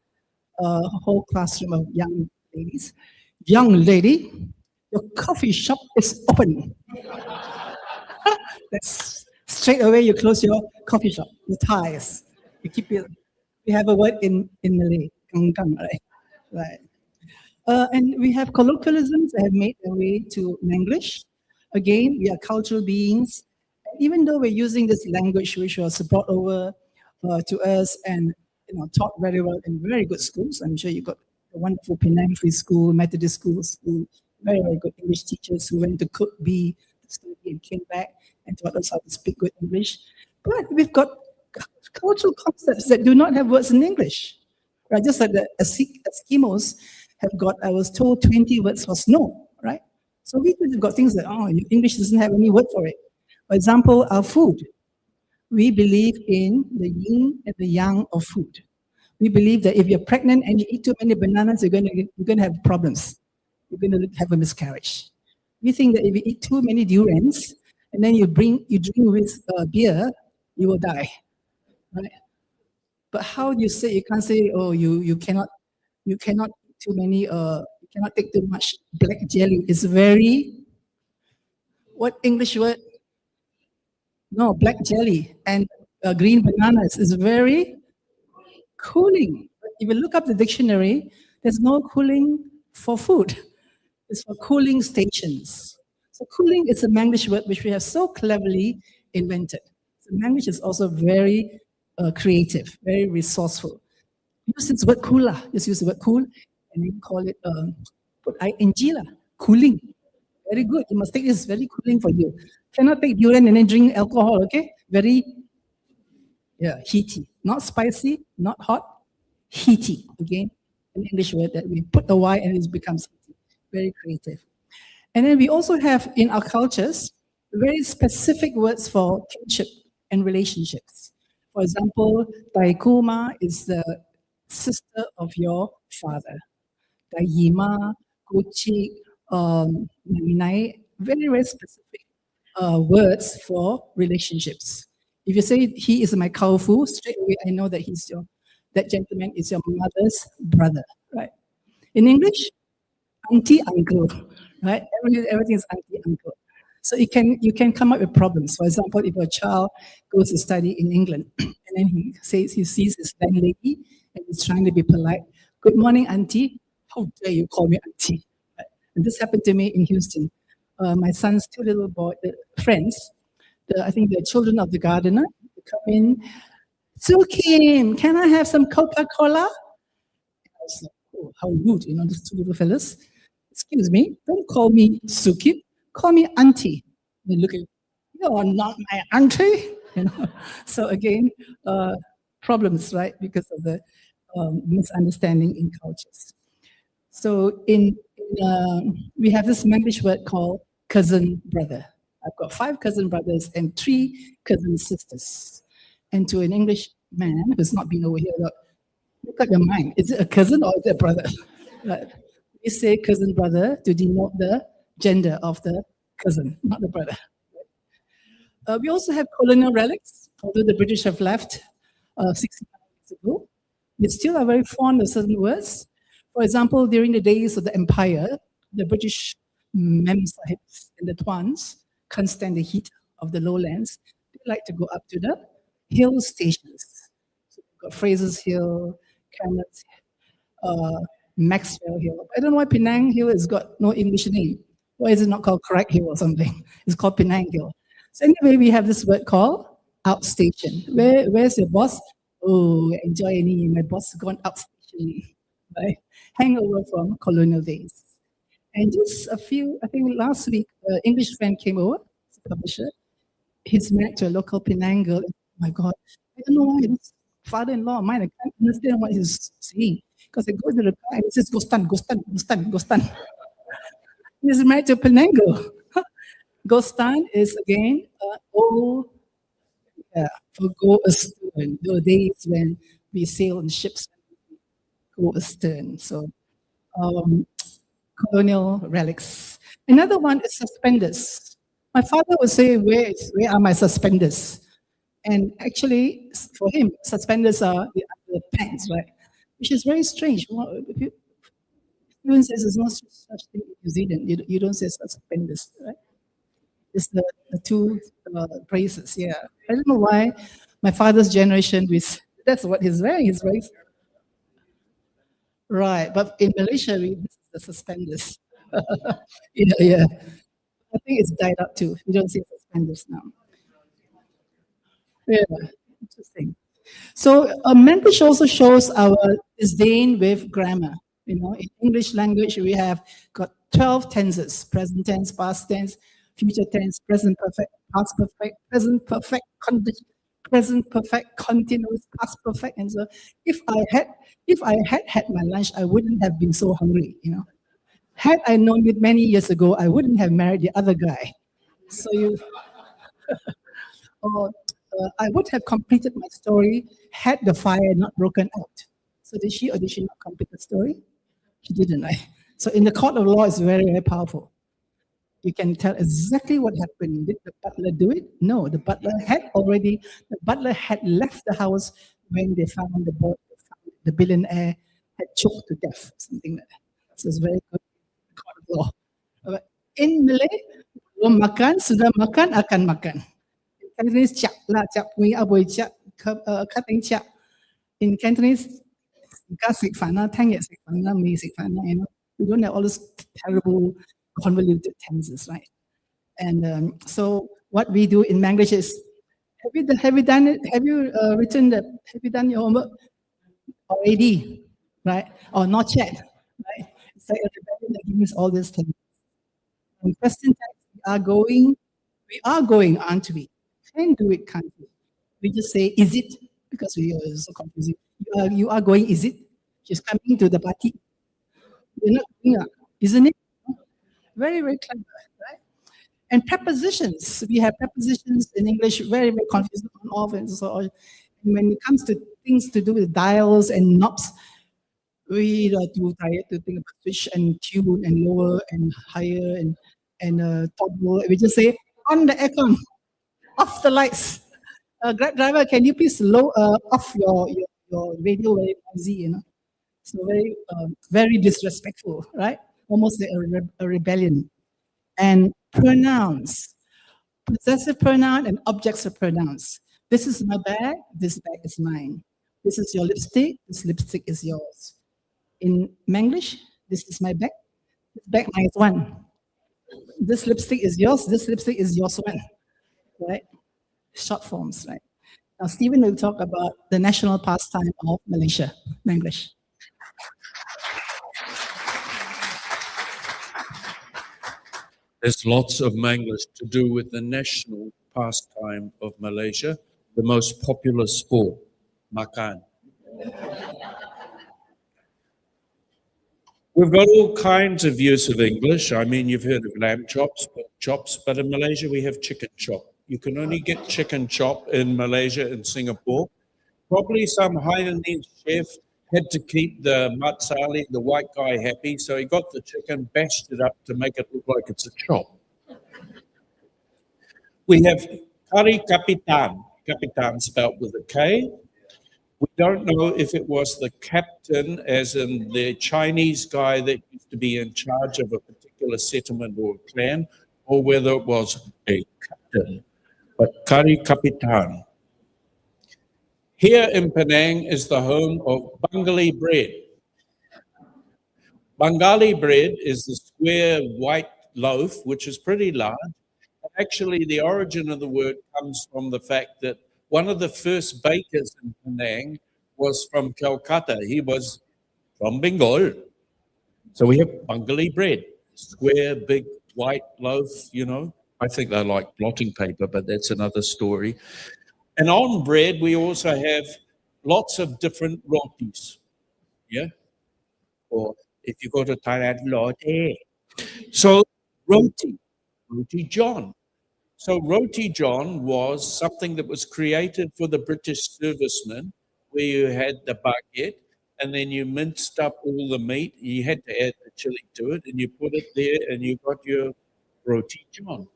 Speaker 3: a whole classroom of young ladies. Young lady, your coffee shop is open. That's straight away you close your coffee shop, your ties. You keep it. We have a word in Malay, kangkang, right? Right. And we have colloquialisms that have made their way to Manglish. Again, we are cultural beings. Even though we're using this language, which was brought over to us and taught very well in very good schools. I'm sure you got a wonderful Penang Free School, Methodist school, very, very good English teachers who went to Cook B to study and came back and taught us how to speak good English. But we've got cultural concepts that do not have words in English. Right? Just like the Eskimos have got, I was told, 20 words for snow, right? So we could have got things that, English doesn't have any word for it. For example, our food. We believe in the yin and the yang of food. We believe that if you're pregnant and you eat too many bananas, you're going to have problems. You're going to have a miscarriage. We think that if you eat too many durians and then you drink with beer, you will die, right? But how do you say? You can't say, oh, you cannot too many. You cannot take too much black jelly. It's very, what English word? No, black jelly and green bananas is very cooling. If you look up the dictionary, there's no cooling for food. It's for cooling stations. So cooling is a Manglish word which we have so cleverly invented. So Manglish is also very creative, very resourceful. Use this word cooler. Just use the word cool and then call it, put ing lah, cooling. Very good. You must take this, very cooling for you. Cannot take durian and then drink alcohol, okay? Very, heaty. Not spicy, not hot, heaty. Again, an English word that we put the Y and it becomes heaty. Very creative. And then we also have in our cultures very specific words for kinship and relationships. For example, Taikuma is the sister of your father. Taiyima, Kuchik, Naminai, very, very specific words for relationships. If you say he is my kaufu, straight away I know that that gentleman is your mother's brother, right? In English, auntie, uncle, right? Everything is auntie, uncle. So you can come up with problems. For example, if a child goes to study in England and then he sees his landlady and he's trying to be polite. Good morning, auntie. How dare you call me auntie? Right? And this happened to me in Houston. My son's two little friends, I think they're children of the gardener, they come in. So Kim, can I have some Coca-Cola? I was like, oh, how rude, these two little fellas. Excuse me, don't call me Suki, call me auntie. They look at, you're not my auntie. So again, problems, right? Because of the misunderstanding in cultures. So we have this Manglish word called cousin brother. I've got 5 cousin brothers and 3 cousin sisters. And to an English man who's not been over here, look at your mind. Is it a cousin or is it a brother? Right. We say cousin brother to denote the gender of the cousin, not the brother. We also have colonial relics, although the British have left 60 years ago. We still are very fond of certain words. For example, during the days of the empire, the British mem sahibs and the twans can't stand the heat of the lowlands. They like to go up to the hill stations. So we've got Fraser's Hill, Cameron's Maxwell Hill. I don't know why Penang Hill has got no English name. Why is it not called Crack Hill or something? It's called Penang Hill. So anyway, we have this word called outstation. Where's your boss? Oh, enjoy any. My boss has gone outstation. Right? Hangover from colonial days. And just I think last week, an English friend came over, a publisher. He's married to a local Penang girl. Oh my God, I don't know why this father-in-law of mine, I can't understand what he's saying. Because I go to the car and it says, Gostan, Gostan, Gostan, Gostan. He's married to Penango. Gostan is again old, for go astern. The days when we sail on ships, go astern. So colonial relics. Another one is suspenders. My father would say, where are my suspenders? And actually, for him, suspenders are the pants, right? Which is very strange. Even says there's no such thing in New Zealand. You don't say suspenders, right? It's the two braces, yeah. I don't know why my father's generation, that's what he's wearing. He's wearing. Right, but in Malaysia, this is the suspenders. Yeah. I think it's died out too. We don't see suspenders now. Yeah, interesting. So Manglish also shows our disdain with grammar. In English language, we have got 12 tenses: present tense, past tense, future tense, present perfect, past perfect, present perfect, present perfect, continuous, past perfect. And so if I had my lunch, I wouldn't have been so hungry, Had I known it many years ago, I wouldn't have married the other guy. So I would have completed my story had the fire not broken out. So did she or did she not complete the story? She didn't, right? So in the court of law, it's very, very powerful. You can tell exactly what happened. Did the butler do it? No, the butler had left the house when they found the billionaire had choked to death, something like that. So it's very good court of law. In Malay, belum makan, sudah makan, akan makan. In Cantonese, cak lah, cak punya aboy cak, cutting cak. In Cantonese, gasik fana, tangit sik fana, mi sik fana, We don't have all these terrible convoluted tenses, right? And so what we do in Manglish is, have you done it? Have you have you done your homework already, right? Or not yet, right? It's like a rebellion that gives all these things. In present tense, we are going, aren't we? Can do it, can't we? We just say, is it? Because we are so confusing. You are going, is it? She's coming to the party. You're not going, isn't it? Very, very clever, right? And prepositions. We have prepositions in English, very, very confusing on off and so on. And when it comes to things to do with dials and knobs, we are too tired to think about switch and tune and lower and higher and toggle. We just say, on the aircon, off the lights. Grab driver, can you please off your radio, very noisy, So very, very disrespectful, right? Almost like a rebellion. And pronouns, possessive pronoun and objects of pronouns. This is my bag, this bag is mine. This is your lipstick, this lipstick is yours. In Manglish, this is my bag, this bag mine is one. This lipstick is yours, this lipstick is yours one, right? Short forms, right? Now, Stephen will talk about the national pastime of Malaysia, Manglish.
Speaker 2: There's lots of Manglish to do with the national pastime of Malaysia, the most popular sport, makan. We've got all kinds of use of English. I mean, you've heard of lamb chops, pork chops, but in Malaysia we have chicken chop. You can only get chicken chop in Malaysia and Singapore. Probably some Hainanese chef had to keep the matsali, the white guy, happy, so he got the chicken, bashed it up to make it look like it's a chop. We have kari kapitan, kapitan spelt with a K. We don't know if it was the captain, as in the Chinese guy that used to be in charge of a particular settlement or clan, or whether it was a captain. But kari kapitan. Here in Penang is the home of Bengali bread. Bengali bread is the square white loaf, which is pretty large. Actually, the origin of the word comes from the fact that one of the first bakers in Penang was from Calcutta. He was from Bengal. So we have Bengali bread, square, big, white loaf, I think they like blotting paper, but that's another story. And on bread, we also have lots of different rotis. Yeah. or if you go to Thailand, latte. So roti John. So roti John was something that was created for the British servicemen, where you had the baguette and then you minced up all the meat. You had to add the chili to it and you put it there and you got your roti John.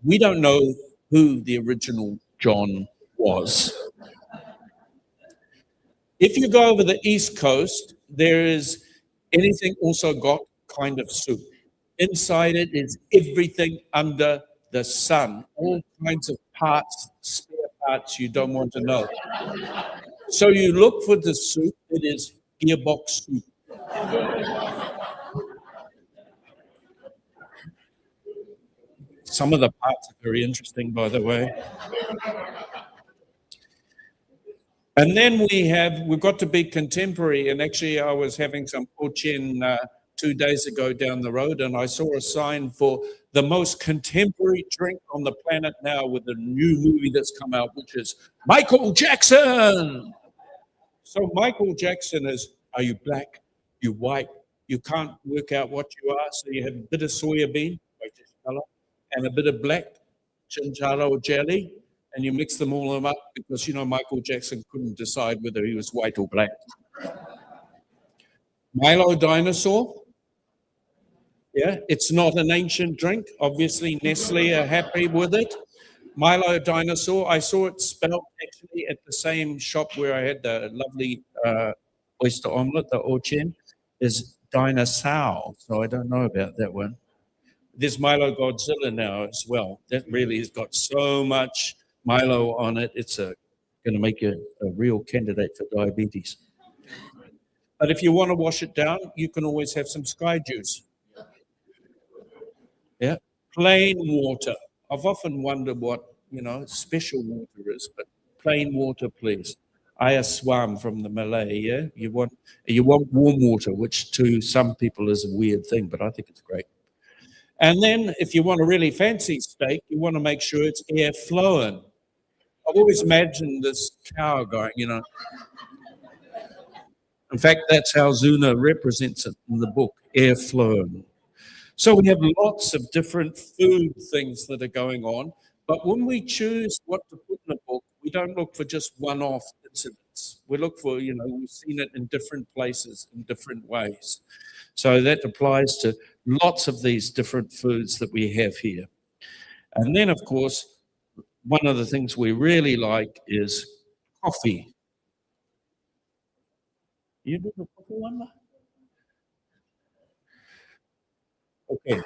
Speaker 2: We don't know who the original John was. If you go over the East Coast, there is anything also got kind of soup. Inside it is everything under the sun, all kinds of parts, spare parts you don't want to know. So you look for the soup, it is gearbox soup. Some of the parts are very interesting, by the way. And then we've got to be contemporary. And actually, I was having some pochen 2 days ago down the road, and I saw a sign for the most contemporary drink on the planet now with the new movie that's come out, which is Michael Jackson. So Michael Jackson is, are you black? You white? You can't work out what you are. So you have a bit of soya bean, and a bit of black chincharo jelly, and you mix them all up because, you know, Michael Jackson couldn't decide whether he was white or black. Milo Dinosaur. Yeah, it's not an ancient drink. Obviously, Nestle are happy with it. Milo Dinosaur. I saw it spelled actually at the same shop where I had the lovely oyster omelette, the Ochen, is dinosaur. So I don't know about that one. There's Milo Godzilla now as well. That really has got so much Milo on it. It's going to make you a real candidate for diabetes. But if you want to wash it down, you can always have some sky juice. Yeah, plain water. I've often wondered what, you know, special water is, but plain water, please. Air swam from the Malay, yeah? You want warm water, which to some people is a weird thing, but I think it's great. And then if you want a really fancy steak, you want to make sure it's air flowing. I've always imagined this cow going, you know. In fact, that's how Zunar represents it in the book, air flowing. So we have lots of different food things that are going on. But when we choose what to put in a book, we don't look for just one-off incidents. We look for, you know, we've seen it in different places in different ways. So that applies to lots of these different foods that we have here. And then, of course, one of the things we really like is coffee. You do the coffee one? Okay.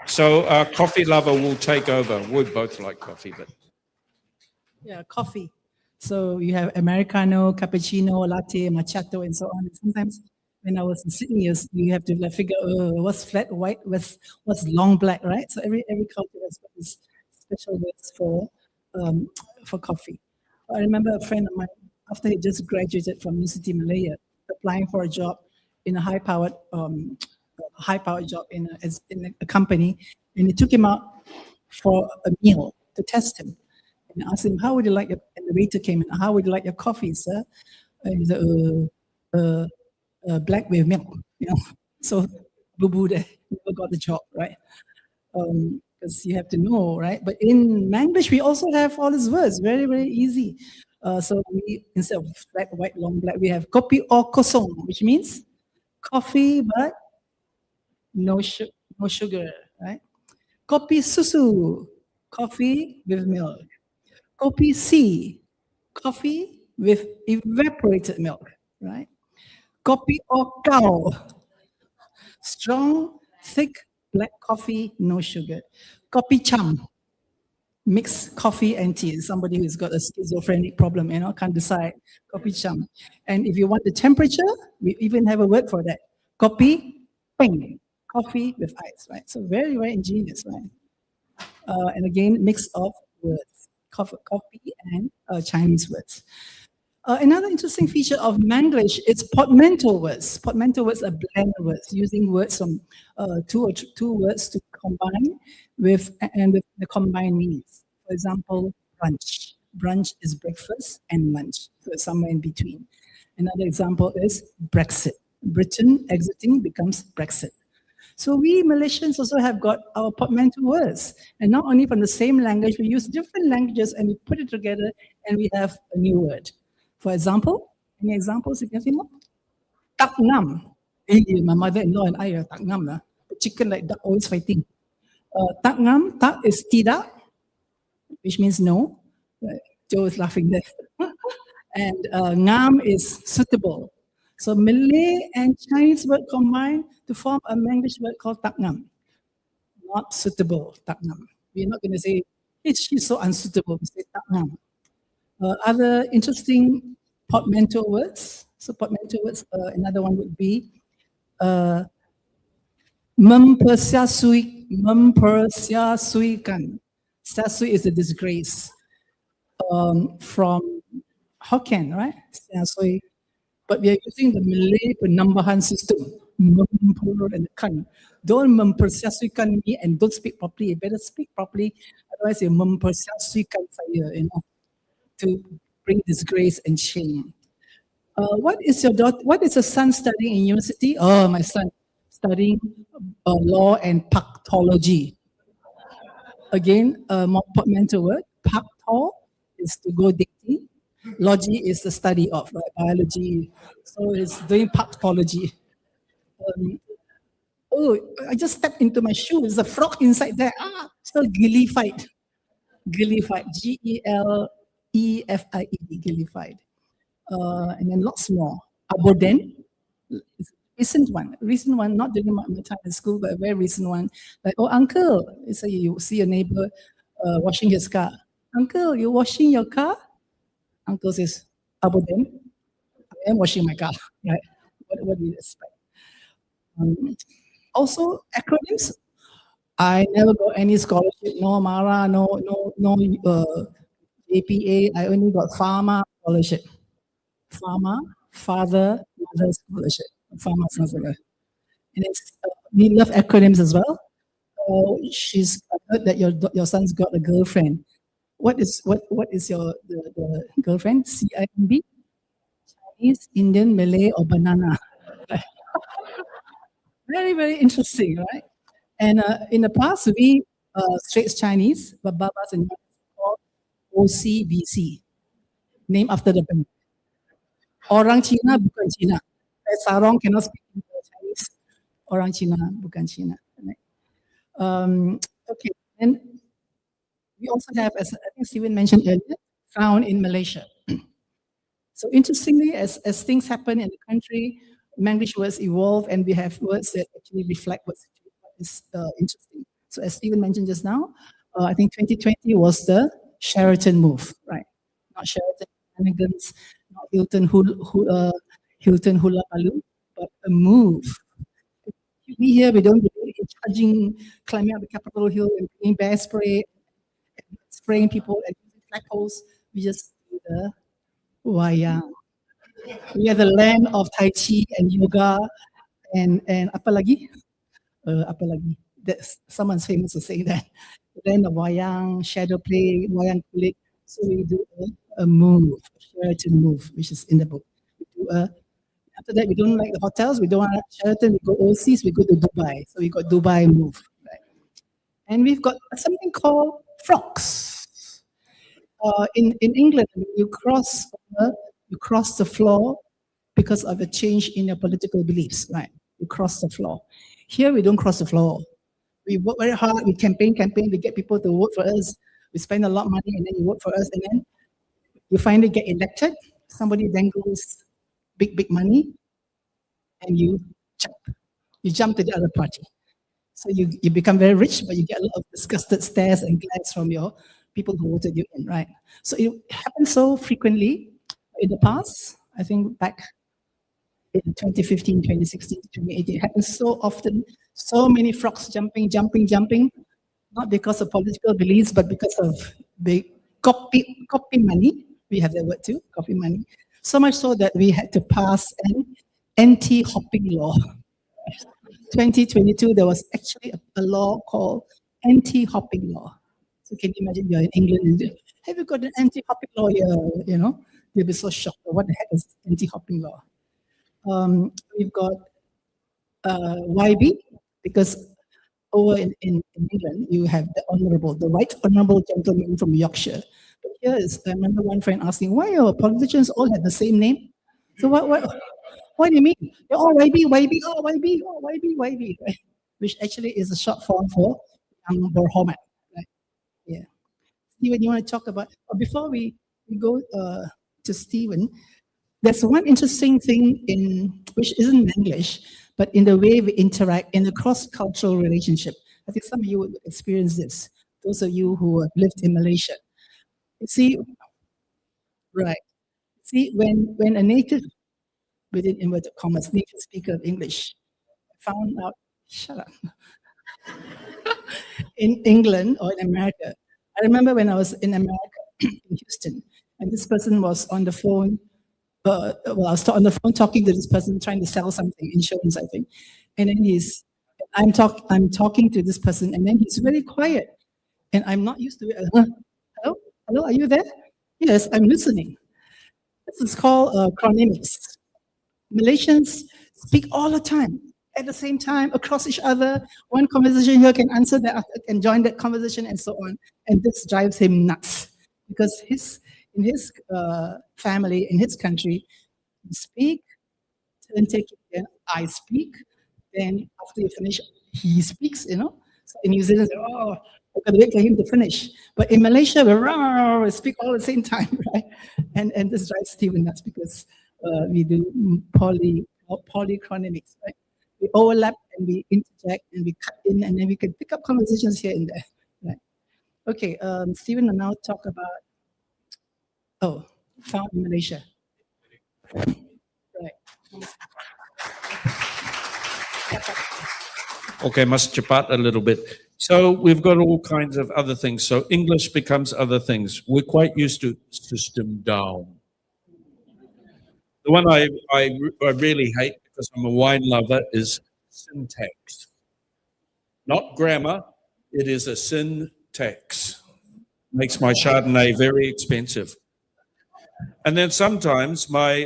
Speaker 2: So our coffee lover will take over. We both like coffee, but...
Speaker 3: Yeah, coffee. So you have Americano, cappuccino, latte, macchiato, and so on. And sometimes when I was in Sydney, you have to figure what's flat white, what's long black, right? So every culture has got this special words for coffee. I remember a friend of mine, after he just graduated from University of Malaya, applying for a job in a high-powered job in a company, and it took him out for a meal to test him. And I asked him, how would you like your, and the waiter came in, how would you like your coffee, sir? And he said, black with milk, you know. So, boo-boo there, never got the job, right? Because you have to know, right? But in Manglish, we also have all these words, very, very easy. So we, instead of black, white, long, black, we have kopi or kosong, which means coffee, but no sugar, right? Kopi susu, coffee with milk. Kopi C, coffee with evaporated milk, right? Kopi or cow, strong, thick, black coffee, no sugar. Kopi cham, mixed coffee and tea. Somebody who's got a schizophrenic problem, you know, can't decide. Kopi cham. And if you want the temperature, we even have a word for that. Kopi peng, coffee with ice, right? So very, very ingenious, right? And again, mix of words, coffee and Chinese words. Another interesting feature of Manglish is portmanteau words. Portmanteau words are blend words, using words from two words to combine with the combined meanings. For example, brunch. Brunch is breakfast and lunch, so it's somewhere in between. Another example is Brexit. Britain exiting becomes Brexit. So we Malaysians also have got our portmanteau words. And not only from the same language, we use different languages and we put it together and we have a new word. For example, any examples you can think of? Tak ngam. My mother-in-law and I are tak ngam. Chicken like duck always fighting. Tak ngam, tak is tidak, which means no. Joe is laughing there. And ngam is suitable. So Malay and Chinese word combined to form a Manglish word called tak ngam. Not suitable, tak ngam. We're not going to say, she's so unsuitable. We say tak ngam. Other interesting portmanteau words. So portmanteau words, another one would be mempersiasuikan. Siasui is a disgrace. From Hokkien, right? Siasui. But we are using the Malay penambahan system. Memper and kan. Don't mempersiasuikan me and don't speak properly. You better speak properly. Otherwise, you mempersiasuikan saya, to bring disgrace and shame. What is your son studying in university? Oh, my son studying law and pathology. Again, more portmanteau word. Pathol is to go dating. Logy is the study of, right, biology. So it's doing pathology. I just stepped into my shoe. There's a frog inside there. So gillified. Gillified. G-E-L-E-F-I-E. Gillified. And then lots more. Aboden. Recent one, not during my time in school, but a very recent one. Like, oh, uncle, so you see your neighbor washing his car. Uncle, you washing your car? Uncle says, Aboden, I am washing my car. Right? What do you expect? Also, acronyms. I never got any scholarship, no MARA, no APA. I only got Pharma scholarship. Pharma, father, mother scholarship. Pharma sounds like a, and we love acronyms as well. I heard that your son's got a girlfriend. What is your the girlfriend? CIMB? Chinese, Indian, Malay, or banana? Very, very interesting, right? And in the past, we Straits Chinese, but Babas and called OCBC, named after the bank. Orang Cina bukan Cina. Sarong cannot speak in Chinese. Orang Cina bukan Cina. Okay, and we also have, as I think Stephen mentioned earlier, found in Malaysia. So interestingly, as things happen in the country, Manglish words evolve, and we have words that actually reflect what is interesting. So as Stephen mentioned just now, I think 2020 was the Sheraton move, right? Not Sheraton Shenanigans, not Hilton Hula Palu, but a move. We here, we don't believe in charging, climbing up the Capitol Hill and doing bear spray, and spraying people and using flagpoles. We just do the wayang. We are the land of Tai Chi and yoga and apa lagi? Apa lagi? Someone's famous for saying that. The land of wayang, shadow play, wayang kulit. So we do a move, a Sheraton move, which is in the book. We do after that, we don't like the hotels. We don't want Sheraton. We go overseas. We go to Dubai. So we got Dubai move, right? And we've got something called frocks. In England, you cross the floor because of a change in your political beliefs, right? You cross the floor. Here, we don't cross the floor. We work very hard. We campaign. We get people to vote for us. We spend a lot of money, and then you vote for us, and then you finally get elected. Somebody dangles big money, and you jump to the other party. So you become very rich, but you get a lot of disgusted stares and glares from your people who voted you in, right? So it happens so frequently in the past. I think back in 2015, 2016, 2018, it happens so often. So many frogs jumping, not because of political beliefs, but because of the copy money. We have that word too, copy money. So much so that we had to pass an anti-hopping law. 2022, there was actually a law called anti-hopping law. So can you imagine you're in England and have you got an anti-hopping law here? You know, you'll be so shocked. What the heck is anti-hopping law? We've got YB, because over in England, you have the honourable, the right honourable gentleman from Yorkshire. But here is, I remember one friend asking, why our politicians all have the same name? So what do you mean? They're all YB, YB, oh, YB, oh, YB, YB, right? Which actually is a short form for Young Berhomet, right? Yeah. Stephen, you want to talk about, before we go to Stephen, there's one interesting thing which isn't English, but in the way we interact in a cross-cultural relationship. I think some of you would experience this, those of you who have lived in Malaysia. You see, right. See, when a native, within inverted commas, native speaker of English found out, shut up, in England or in America. I remember when I was in America, in Houston, and this person was on the phone. I was on the phone talking to this person, trying to sell something, insurance, I think. And then I'm talking to this person, and then he's very quiet, and I'm not used to it. Hello, are you there? Yes, I'm listening. This is called chronemics. Malaysians speak all the time, at the same time, across each other. One conversation here can answer that and join that conversation, and so on. And this drives him nuts, because in his family, in his country, you speak, turn take it, then I speak, then after you finish, he speaks, you know. So in New Zealand, oh, I've got to wait for him to finish. But in Malaysia, we speak all at the same time, right? And this drives Stephen nuts, because we do polychronemics, right? We overlap and we interject and we cut in, and then we can pick up conversations here and there, right? Okay, Stephen will now talk about, found in Malaysia. Right.
Speaker 2: Okay, must cepat a little bit. So we've got all kinds of other things. So English becomes other things. We're quite used to system down. The one I really hate, because I'm a wine lover, is syntax. Not grammar, it is a syntax. Makes my Chardonnay very expensive. And then sometimes my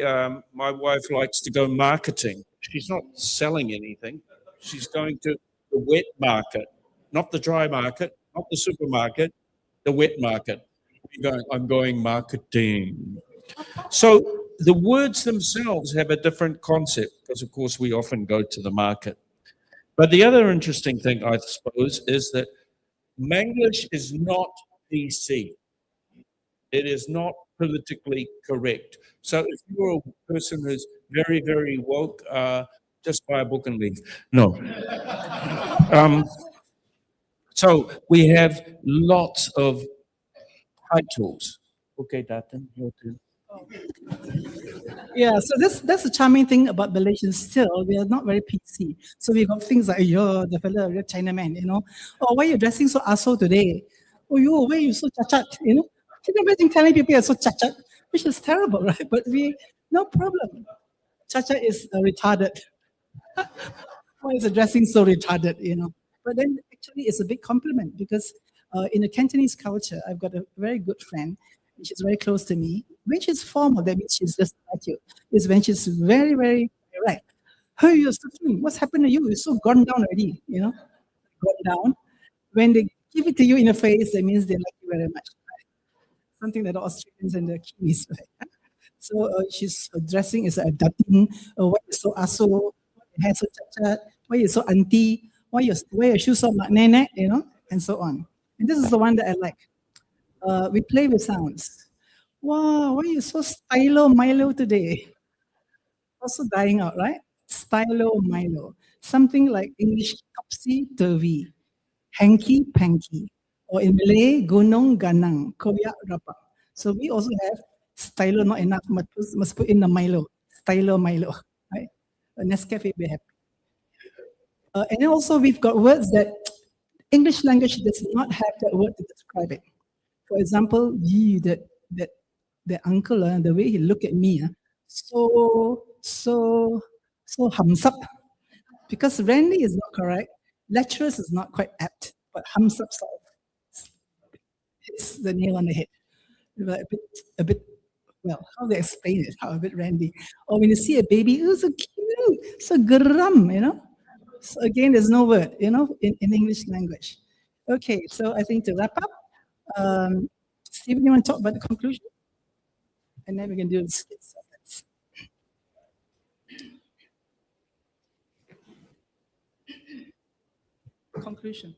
Speaker 2: wife likes to go marketing. She's not selling anything. She's going to the wet market, not the dry market, not the supermarket, the wet market. I'm going marketing. So the words themselves have a different concept, because of course we often go to the market. But the other interesting thing, I suppose, is that Manglish is not PC. It is not politically correct. So if you're a person who's very, very woke, just buy a book and leave. No. So we have lots of titles. Okay, Datan, your turn.
Speaker 3: Yeah, so that's the charming thing about Malaysians still. We are not very PC. So we got things like, the fella, real Chinaman, you know. Oh, why are you dressing so aso today? Oh, why are you so chachat, you know? Can you imagine telling people are so chachat? Which is terrible, right? But no problem. Chachat is retarded. Why is the dressing so retarded, you know? But then actually it's a big compliment, because in the Cantonese culture, I've got a very good friend, and she's very close to me. When she's formal, that means she's just like you. It's when she's very, very direct. Hey, you're so clean. What's happened to you? You're so gone down already, you know? Gone down. When they give it to you in the face, that means they like you very much. Right? Something that the Australians and the Kiwis, right? So she's dressing is a dating. Why you so aso? Why your hair so chat? Why you so auntie? Why your shoes so maknene? You know, and so on. And this is the one that I like. We play with sounds. Wow, why are you so stylo Milo today? Also dying out, right? Stylo Milo. Something like English topsy-turvy, hanky-panky, or in Malay, gunung ganang, koyak rapak. So we also have stylo not enough, must put in the Milo. Stylo Milo, right? Nescafe be happy. And then also we've got words that English language does not have that word to describe it. For example, that uncle, the way he looked at me, so humsup. Because Randy is not correct, lecherous is not quite apt, but humsup sort of hits the nail on the head. A bit well, how they explain it, how a bit randy. Or when you see a baby, oh, so cute, so geram, So again, there's no word, in English language. Okay, so I think to wrap up, Stephen, you want to talk about the conclusion? And then we can do the skits. Conclusion.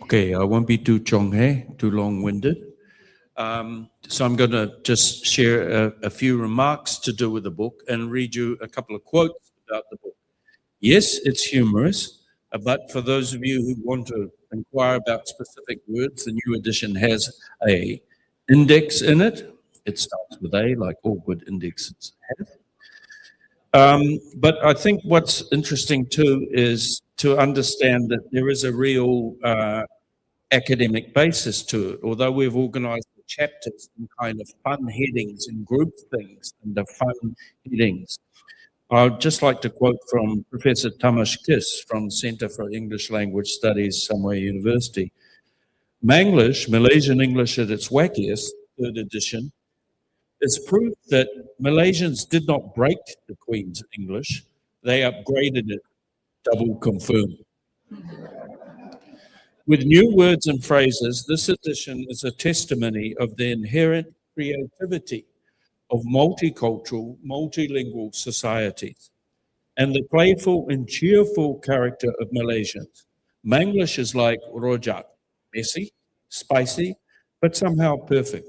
Speaker 2: Okay, I won't be too too long-winded. So I'm going to just share a few remarks to do with the book and read you a couple of quotes about the book. Yes, it's humorous, but for those of you who want to inquire about specific words, the new edition has a index in it. It starts with A, like all good indexes have. But I think what's interesting too is to understand that there is a real academic basis to it. Although we've organized the chapters in kind of fun headings and group things under fun headings. I'd just like to quote from Professor Tamas Kiss from Centre for English Language Studies, Samoa University. Manglish, Malaysian English at its wackiest, third edition, is proof that Malaysians did not break the Queen's English, they upgraded it, double confirmed. With new words and phrases, this edition is a testimony of the inherent creativity of multicultural, multilingual societies and the playful and cheerful character of Malaysians. Manglish is like rojak, messy, spicy, but somehow perfect.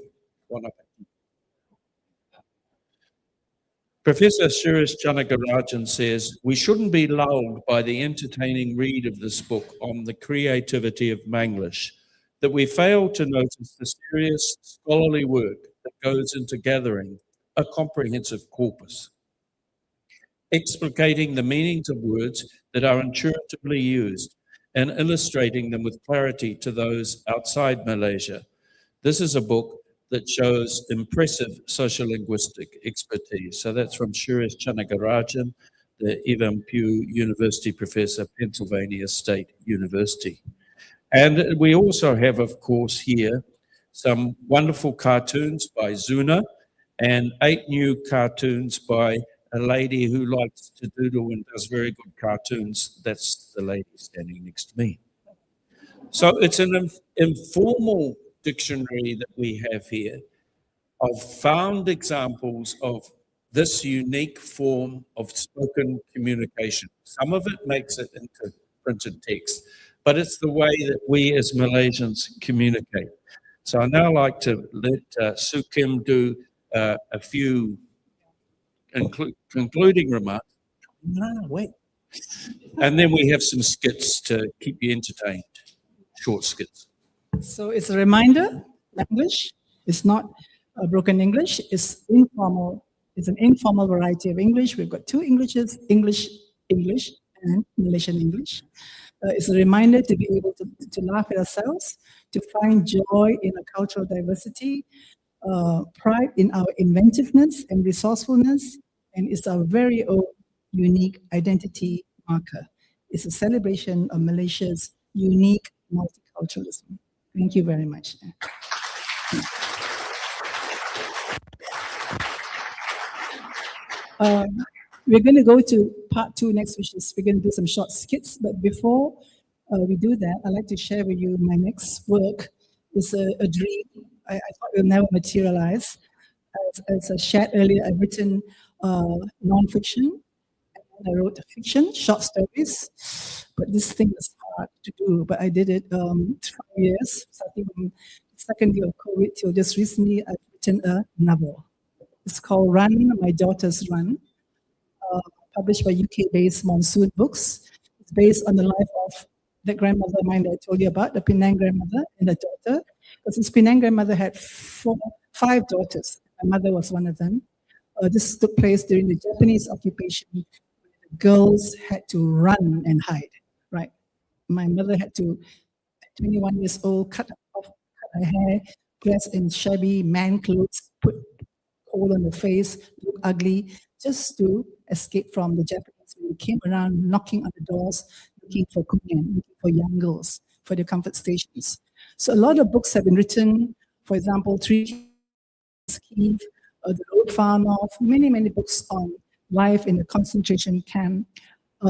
Speaker 2: Professor Suresh Chanagarajan says, we shouldn't be lulled by the entertaining read of this book on the creativity of Manglish, that we fail to notice the serious scholarly work that goes into gathering a comprehensive corpus, explicating the meanings of words that are intuitively used and illustrating them with clarity to those outside Malaysia. This is a book that shows impressive sociolinguistic expertise. So that's from Suresh Chanagarajan, the Evan Pugh University professor, Pennsylvania State University. And we also have, of course, here some wonderful cartoons by Zunar and 8 new cartoons by a lady who likes to doodle and does very good cartoons. That's the lady standing next to me. So it's an informal dictionary that we have here of found examples of this unique form of spoken communication. Some of it makes it into printed text, but it's the way that we as Malaysians communicate. So I now like to let Sue Kim do a few concluding remarks. No, wait. And then we have some skits to keep you entertained, short skits.
Speaker 3: So it's a reminder, language is not a broken English, it's informal. It's an informal variety of English. We've got 2 Englishes, English, and Malaysian English. It's a reminder to be able to laugh at ourselves, to find joy in a cultural diversity, pride in our inventiveness and resourcefulness, and it's our very own unique identity marker. It's a celebration of Malaysia's unique multiculturalism. Thank you very much. We're going to go to part 2 next, which is we're going to do some short skits. But before we do that, I'd like to share with you my next work. It's a dream. I thought it will never materialize. As I shared earlier, I've written non-fiction. I wrote fiction, short stories, but this thing is hard to do. But I did it 5 years, starting from the second year of COVID till just recently. I've written a novel. It's called Run, My Daughter's Run, published by UK-based Monsoon Books. It's based on the life of the grandmother of mine that I told you about, the Penang grandmother and her daughter. Because this Penang grandmother had 5 daughters. My mother was one of them. This took place during the Japanese occupation. Girls had to run and hide, right? My mother had to, at 21 years old, cut her hair, dress in shabby man clothes, put coal on the face, look ugly, just to escape from the Japanese. They came around knocking on the doors, looking for kunyan, looking for young girls, for their comfort stations. So a lot of books have been written For example, Three Keith, The Road Far North, many books on life in the concentration camp,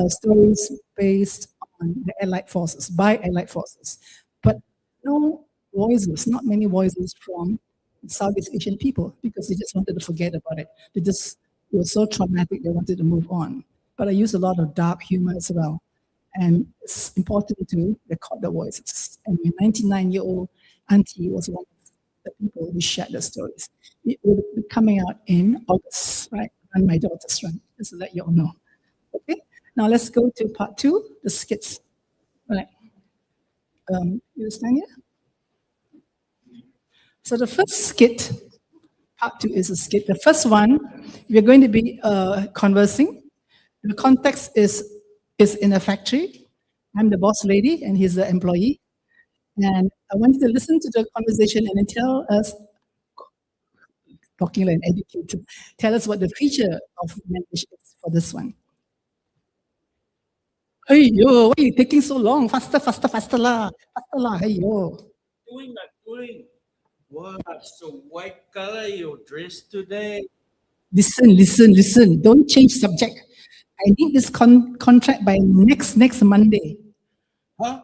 Speaker 3: stories based on the Allied forces, by Allied forces. But no voices, not many voices from Southeast Asian people, because they just wanted to forget about it. It was so traumatic, they wanted to move on. But I use a lot of dark humor as well. And it's important to record the voices. And my 99-year-old auntie was one of the people who shared the stories. It will be coming out in August, right? And my daughter's run, just to let you all know. Okay, now let's go to part 2, the skits. Right. You stand here? So the first skit, part 2 is a skit. The first one, we're going to be conversing. The context is in a factory. I'm the boss lady and he's the employee. And I want you to listen to the conversation and then tell us, talking like an educator, tell us what the feature of Manglish is for this one. Hey, yo, why are you taking so long? Faster lah. Faster lah, hey, yo.
Speaker 2: Doing. What? So white color your dress today?
Speaker 3: Listen. Don't change subject. I need this contract by next Monday.
Speaker 2: Huh?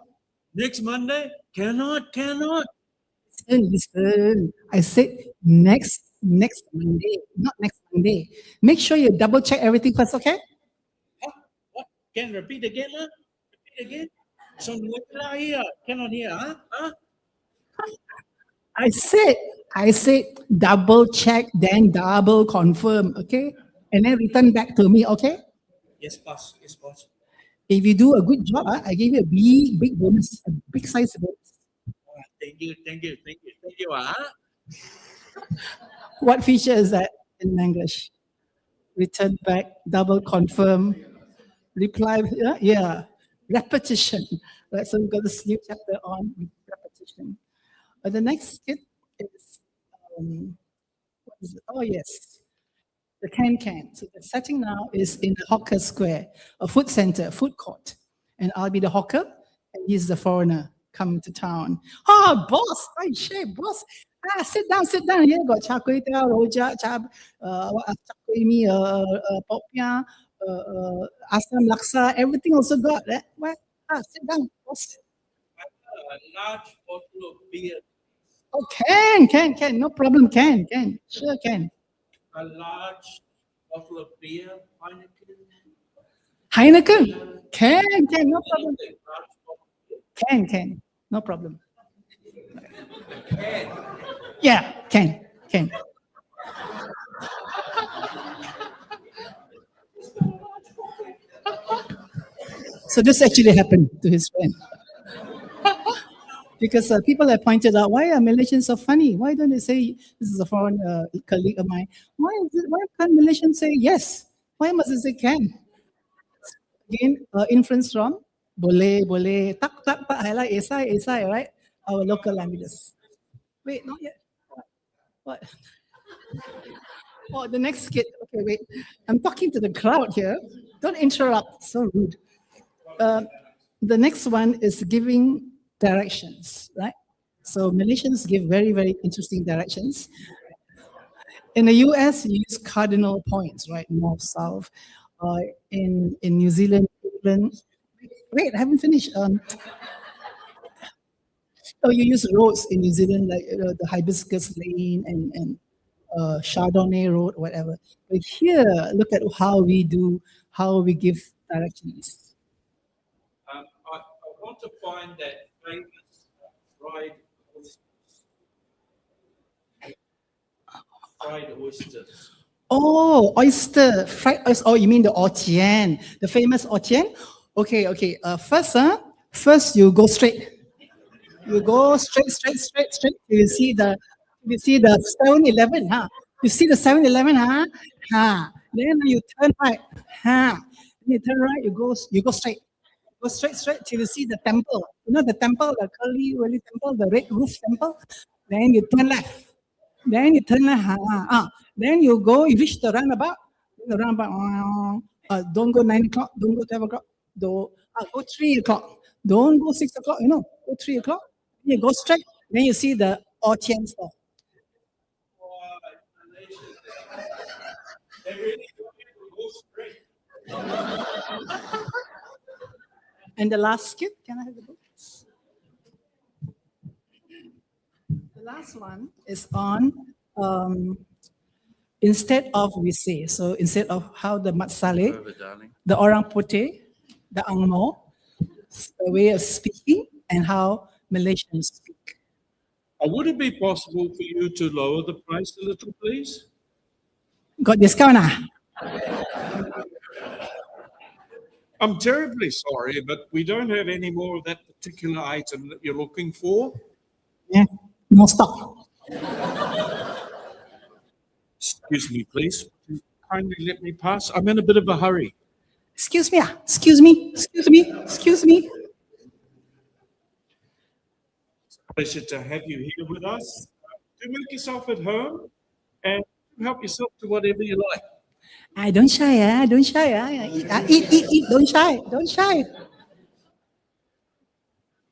Speaker 2: Next Monday? Cannot.
Speaker 3: Listen. I said next Monday, not next Monday. Make sure you double check everything first, okay?
Speaker 2: Huh? What? Can repeat again, huh? Repeat again? So here. Cannot hear, huh?
Speaker 3: I said double check, then double confirm, okay? And then return back to me, okay?
Speaker 2: Yes, boss.
Speaker 3: If you do a good job, I give you a big bonus, a big size bonus.
Speaker 2: Thank you,
Speaker 3: What feature is that in English? Return back, double confirm, reply, yeah. Repetition. Right, so we've got this new chapter on repetition. The next skit is, what is it? Oh, yes. The can. So the setting now is in the hawker square, a food center, food court. And I'll be the hawker, and he's the foreigner coming to town. Oh, boss! Hi, chef, boss! Sit down. Here got char kway teow, rojak, char kway mee, popiah, asam laksa, everything also got. What? Sit down, boss.
Speaker 2: A large bottle of beer.
Speaker 3: Oh, can. No problem, can. Sure, can.
Speaker 2: A large bottle of beer,
Speaker 3: Heineken? Can, no problem. Can, no problem. Yeah, can. So this actually happened to his friend. Because people have pointed out, why are Malaysians so funny? Why don't they say, this is a foreign colleague of mine, why can't Malaysians say yes? Why must they say can? Again, inference from boleh, tak, highlight, esai, right? Our local languages. Wait, not yet. What? Oh, the next skit. Okay, wait. I'm talking to the crowd here. Don't interrupt. So rude. The next one is giving directions, right? So Malaysians give very, very interesting directions. In the US, you use cardinal points, right? North, south. In New Zealand, England. Wait, I haven't finished. You use roads in New Zealand, like the Hibiscus Lane and Chardonnay Road, whatever. But here, look at how we give directions.
Speaker 2: I want to find that famous fried oysters.
Speaker 3: Oh, oyster, fried oyster. Oh, you mean the ortian, the famous ortian? Okay. First you go straight. You go straight. You see the 7-Eleven, huh? You see the 7-Eleven, huh? Then you turn right, huh? Then you turn right. You go straight. Go straight till you see the temple. You know the temple, the curly temple, the red roof temple. Then you turn left. Then you turn left. Then you reach the roundabout. The roundabout. Don't go 9 o'clock. Don't go 12 o'clock. Go 3 o'clock. Don't go 6 o'clock. Go 3 o'clock. You go straight. Then you see the Ortian store. And the last skit, can I have the book? The last one is on instead of we say, so instead of how the Mat Saleh, the Orang Putih, the Angmo, the way of speaking, and how Malaysians speak.
Speaker 2: Would it be possible for you to lower the price a little, please?
Speaker 3: Got discount ah?
Speaker 2: I'm terribly sorry, but we don't have any more of that particular item that you're looking for.
Speaker 3: Yeah, no stock.
Speaker 2: Excuse me, please. Kindly let me pass. I'm in a bit of a hurry.
Speaker 3: Excuse me, excuse me, excuse me, excuse me.
Speaker 2: It's a pleasure to have you here with us. Do make yourself at home and help yourself to whatever you like.
Speaker 3: Don't shy, don't shy. Eat, don't shy, don't shy.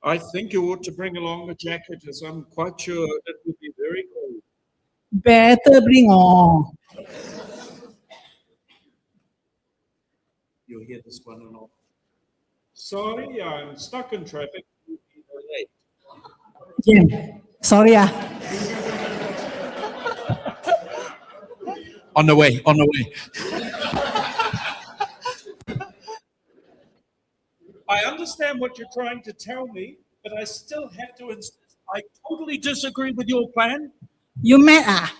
Speaker 2: I think you ought to bring along a jacket, as I'm quite sure it will be very cold.
Speaker 3: Better bring on.
Speaker 2: You'll hear this one or not. Sorry, I'm stuck in traffic. You'll be late.
Speaker 3: Yeah. Sorry,
Speaker 2: On the way, on the way. I understand what you're trying to tell me, but I still have to insist. I totally disagree with your plan.
Speaker 3: You mad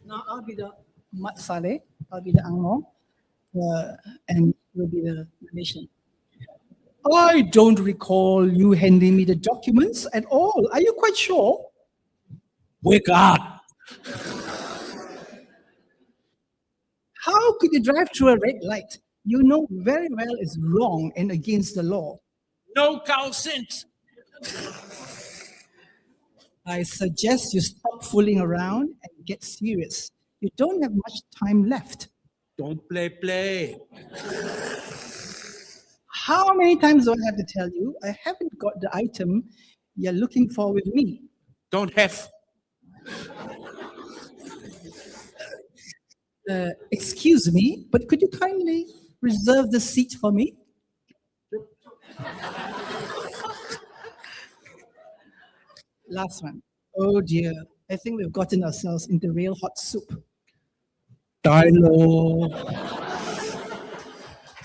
Speaker 3: No, I'll be the Mat Saleh, I'll be the Angmo, and you'll be the Malaysian. I don't recall you handing me the documents at all. Are you quite sure?
Speaker 2: Wake up.
Speaker 3: How could you drive through a red light? You know very well it's wrong and against the law.
Speaker 2: No consent.
Speaker 3: I suggest you stop fooling around and get serious. You don't have much time left.
Speaker 2: Don't play.
Speaker 3: How many times do I have to tell you I haven't got the item you're looking for with me?
Speaker 2: Don't have.
Speaker 3: Excuse me, but could you kindly reserve the seat for me? Last one. Oh dear, I think we've gotten ourselves into real hot soup. Dialogue.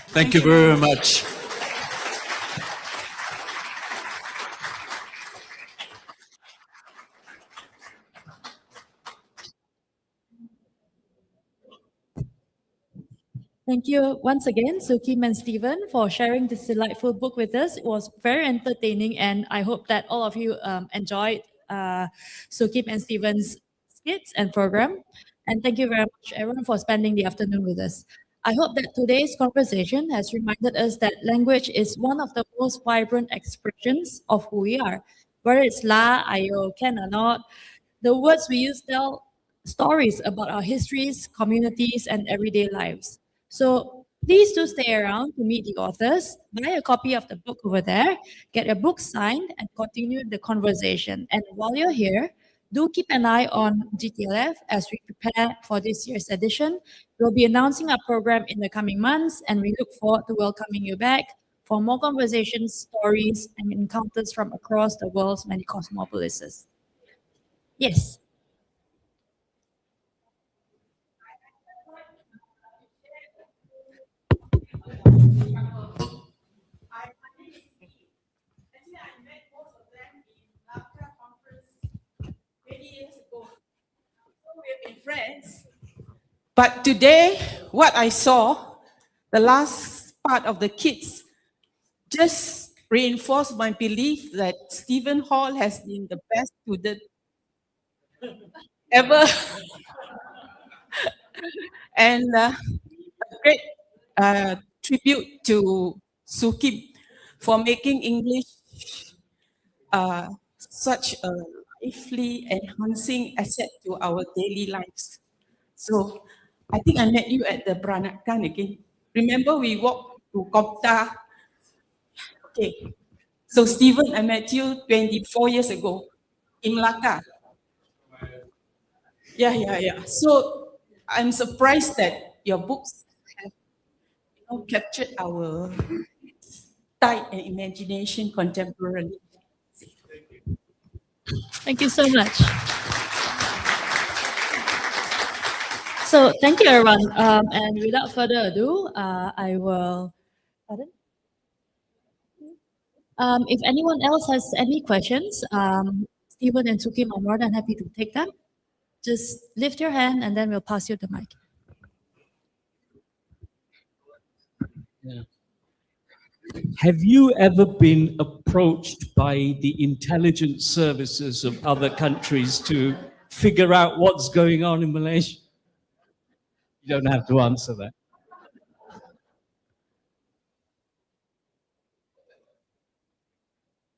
Speaker 2: Thank you very much.
Speaker 1: Thank you once again, Sukim and Stephen, for sharing this delightful book with us. It was very entertaining, and I hope that all of you enjoyed Sukim and Stephen's skits and program. And thank you very much, everyone, for spending the afternoon with us. I hope that today's conversation has reminded us that language is one of the most vibrant expressions of who we are. Whether it's la, ayo, can or not, the words we use tell stories about our histories, communities, and everyday lives. So please do stay around to meet the authors, buy a copy of the book over there, get a book signed, and continue the conversation. And while you're here, do keep an eye on GTLF as we prepare for this year's edition. We'll be announcing our program in the coming months, and we look forward to welcoming you back for more conversations, stories, and encounters from across the world's many cosmopolises. Yes.
Speaker 4: Friends. But today, what I saw, the last part of the kids, just reinforced my belief that Stephen Hall has been the best student ever. And a great tribute to Sukim for making English such a lively, enhancing asset to our daily lives. So I think I met you at the Peranakan again. Remember we walked to Kopta? Okay. So Stephen, I met you 24 years ago in Malacca. Yeah. So I'm surprised that your books have captured our tide and imagination contemporarily.
Speaker 1: Thank you so much. So thank you, everyone. And without further ado, I will. Pardon? If anyone else has any questions, Stephen and Sukim are more than happy to take them. Just lift your hand and then we'll pass you the mic.
Speaker 5: Yeah. Have you ever been approached by the intelligence services of other countries to figure out what's going on in Malaysia? You don't have to answer that.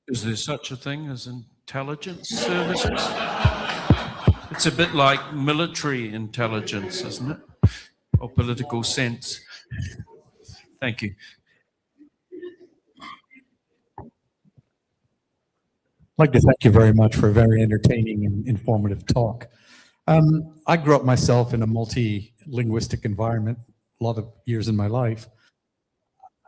Speaker 2: Is there such a thing as intelligence services? It's a bit like military intelligence, isn't it? Or political sense. Thank you.
Speaker 6: I'd like to thank you very much for a very entertaining and informative talk. I grew up myself in a multilingualistic environment, a lot of years in my life.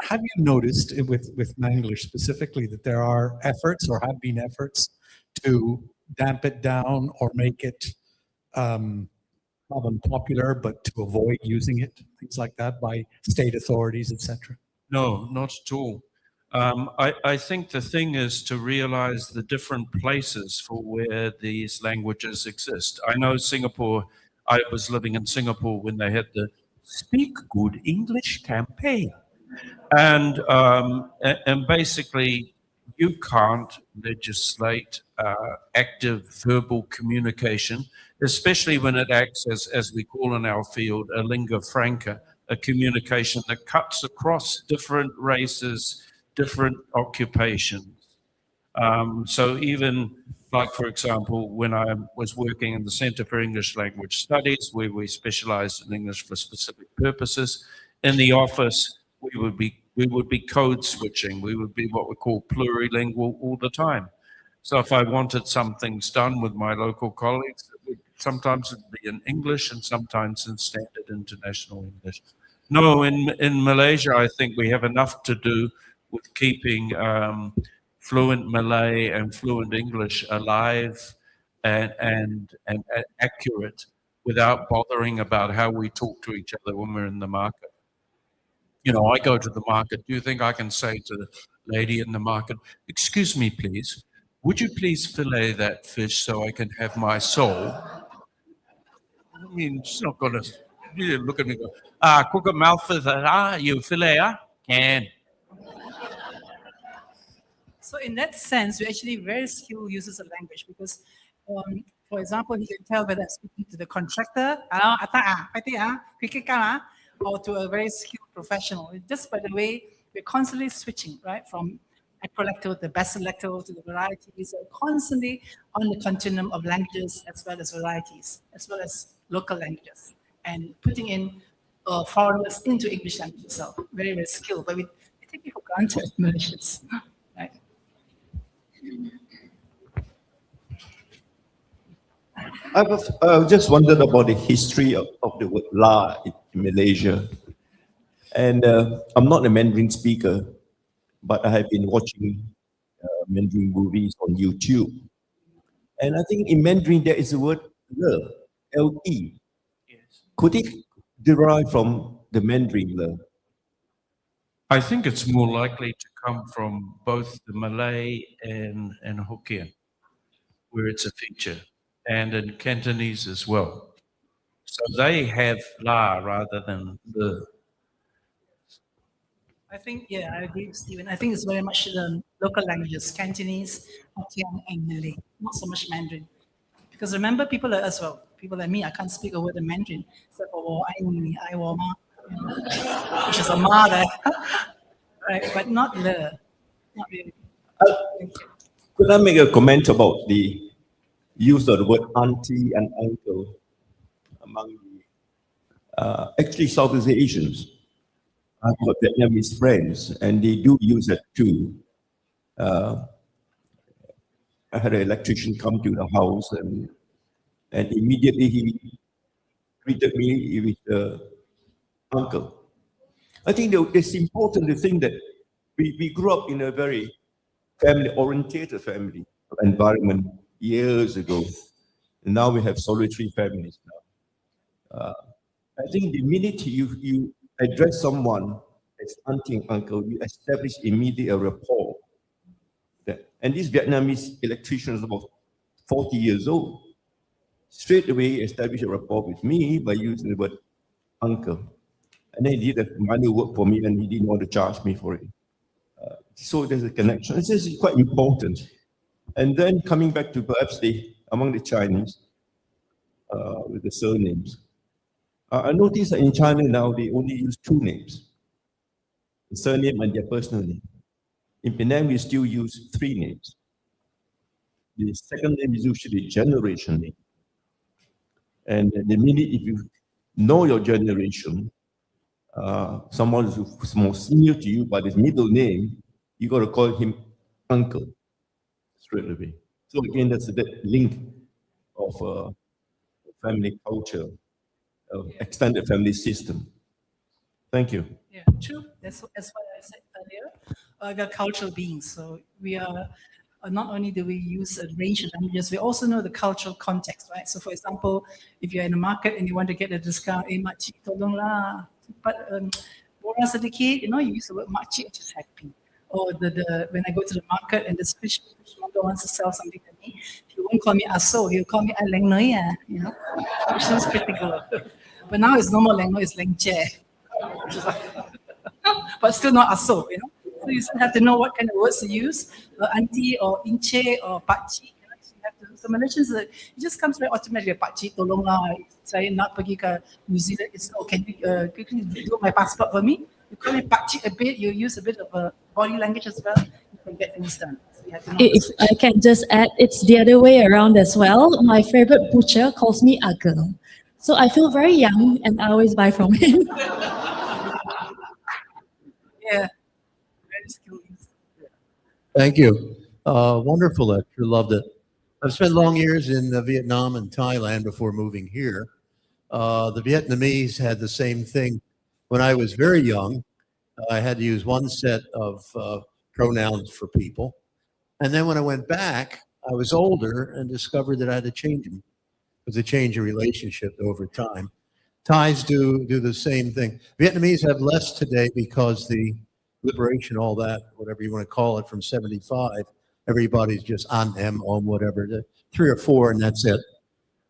Speaker 6: Have you noticed with Manglish specifically that there are efforts or have been efforts to damp it down or make it not unpopular, but to avoid using it, things like that by state authorities, etc.?
Speaker 2: No, not at all. I think the thing is to realize the different places for where these languages exist. I know Singapore, I was living in Singapore when they had the Speak Good English campaign. And basically, you can't legislate active verbal communication, especially when it acts as we call in our field, a lingua franca, a communication that cuts across different races, different occupations. So even like, for example, when I was working in the Centre for English Language Studies, where we specialized in English for specific purposes, in the office, we would be code switching. We would be what we call plurilingual all the time. So if I wanted some things done with my local colleagues, sometimes it'd be in English and sometimes in standard international English. No, in Malaysia, I think we have enough to do with keeping fluent Malay and fluent English alive and accurate without bothering about how we talk to each other when we're in the market. You know, I go to the market. Do you think I can say to the lady in the market, "Excuse me, please, would you please fillet that fish so I can have my soul?" I mean, she's not going to look at me and go, cook a mouthful, you fillet, Can.
Speaker 3: So in that sense, we're actually very skilled users of language because, for example, you can tell whether I'm speaking to the contractor, or to a very skilled professional. Just by the way, we're constantly switching, right, from equilectal to basilectal to the varieties. We're constantly on the continuum of languages as well as varieties, as well as local languages, and putting in foreigners into English language itself. Very, very skilled, but we take it for granted, Malaysians, right?
Speaker 7: I've just wondered about the history of the word "la" in Malaysia. And I'm not a Mandarin speaker, but I have been watching Mandarin movies on YouTube. And I think in Mandarin there is a word "le," L-E.
Speaker 2: Yes.
Speaker 7: Could it derive from the Mandarin "le"?
Speaker 2: I think it's more likely to come from both the Malay and Hokkien, where it's a feature, and in Cantonese as well. So they have la rather than the.
Speaker 3: I think, yeah, I agree with Stephen. I think it's very much the local languages, Cantonese, Hokkien, and Malay, not so much Mandarin. Because remember, people like us, well, people like me, I can't speak a word in Mandarin, except for wo, ai ni, ai wo ma, which is a ma there, right? But not the, not really.
Speaker 7: Could I make a comment about the use of the word auntie and uncle among the actually Southeast Asians? I've got Vietnamese friends, and they do use it too. I had an electrician come to the house, and And immediately he greeted me with uncle. I think it's important to think that we grew up in a very family-oriented family environment years ago. And now we have solitary families now. I think the minute you address someone as auntie and uncle, you establish immediately a rapport. And this Vietnamese electrician is about 40 years old. Straight away established a rapport with me by using the word uncle. And then he did the money work for me and he didn't want to charge me for it. So there's a connection. This is quite important. And then coming back to perhaps among the Chinese, with the surnames. I noticed that in China now, they only use two names, the surname and their personal name. In Penang, we still use three names. The second name is usually generation name. And the minute if you know your generation, someone who's more senior to you by his middle name, you got to call him uncle straight away. So again, that's that link of family culture, extended family system. Thank you.
Speaker 3: Yeah, true. That's what I said earlier. We are cultural beings, so we are. Not only do we use a range of languages, we also know the cultural context, right? So, for example, if you're in a market and you want to get a discount, makcik tolonglah, but borang sedikit, you use the word makcik, just happy. Or when I go to the market and this fishmonger wants to sell something to me, he won't call me aso, he'll call me leng noya, which sounds pretty good. But now it's no more leng no, it's leng che. But still not aso, So you still have to know what kind of words to use, auntie or inche or pakcik. So Malaysians, it just comes very automatically. Pakcik, tolonglah, saya nak pergi ke New Zealand. Can you quickly do my passport for me? You call me pakcik a bit, you use a bit of a body language as well, you can get things done. So you have to know
Speaker 1: If I can just add, it's the other way around as well. My favorite butcher calls me Agel. So I feel very young and I always buy from him.
Speaker 3: Yeah, very skilled.
Speaker 8: Thank you. Wonderful lecture. Loved it. I've spent long years in Vietnam and Thailand before moving here. The Vietnamese had the same thing. When I was very young, I had to use one set of pronouns for people. And then when I went back, I was older and discovered that I had to change them. It was a change of relationship over time. Thais do the same thing. Vietnamese have less today because the liberation, all that, whatever you want to call it, from 75, everybody's just on em, on whatever, 3 or 4 and that's it.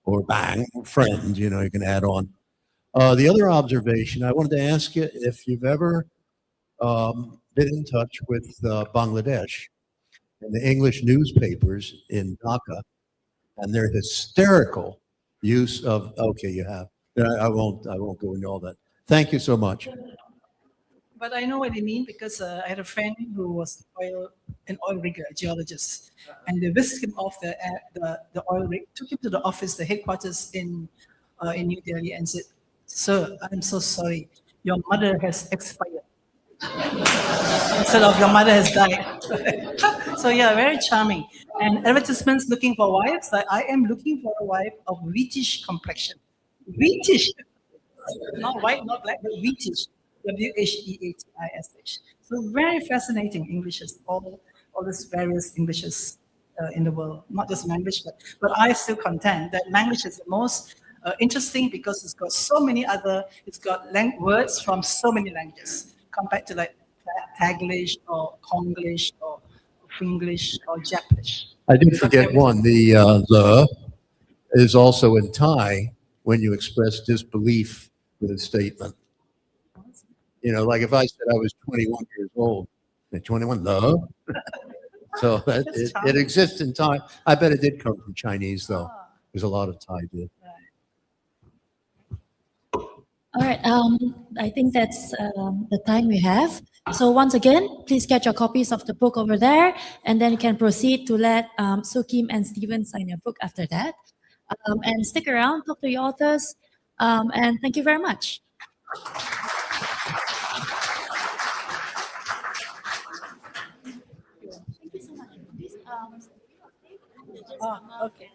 Speaker 8: Or bang, friend, you can add on. The other observation, I wanted to ask you if you've ever been in touch with Bangladesh and the English newspapers in Dhaka and their hysterical use of, okay, you have. I won't go into all that. Thank you so much.
Speaker 3: But I know what they mean because I had a friend who was an oil rigger, a geologist, and they whisked him off the oil rig, took him to the office, the headquarters in New Delhi, and said, "Sir, I'm so sorry, your mother has expired." Instead of your mother has died. So yeah, very charming. And advertisements looking for wives, like I am looking for a wife of wheatish complexion. Wheatish, not white, not black, but wheatish. Wheatish. So very fascinating Englishes, all these various Englishes in the world, not just Manglish, but I still contend that Manglish is the most interesting because it's got so many it's got words from so many languages compared to like Taglish or Konglish or Finglish or Japanese.
Speaker 8: I did forget one. The is also in Thai when you express disbelief with a statement. Like if I said I was 21 years old, 21, love. So it exists in Thai. I bet it did come from Chinese, though. There's a lot of Thai did.
Speaker 1: All right, I think that's the time we have. So once again, please get your copies of the book over there, and then you can proceed to let Soo Kim and Stephen sign your book after that. And stick around, talk to the authors, and thank you very much. Thank you so much. Please,
Speaker 3: Okay.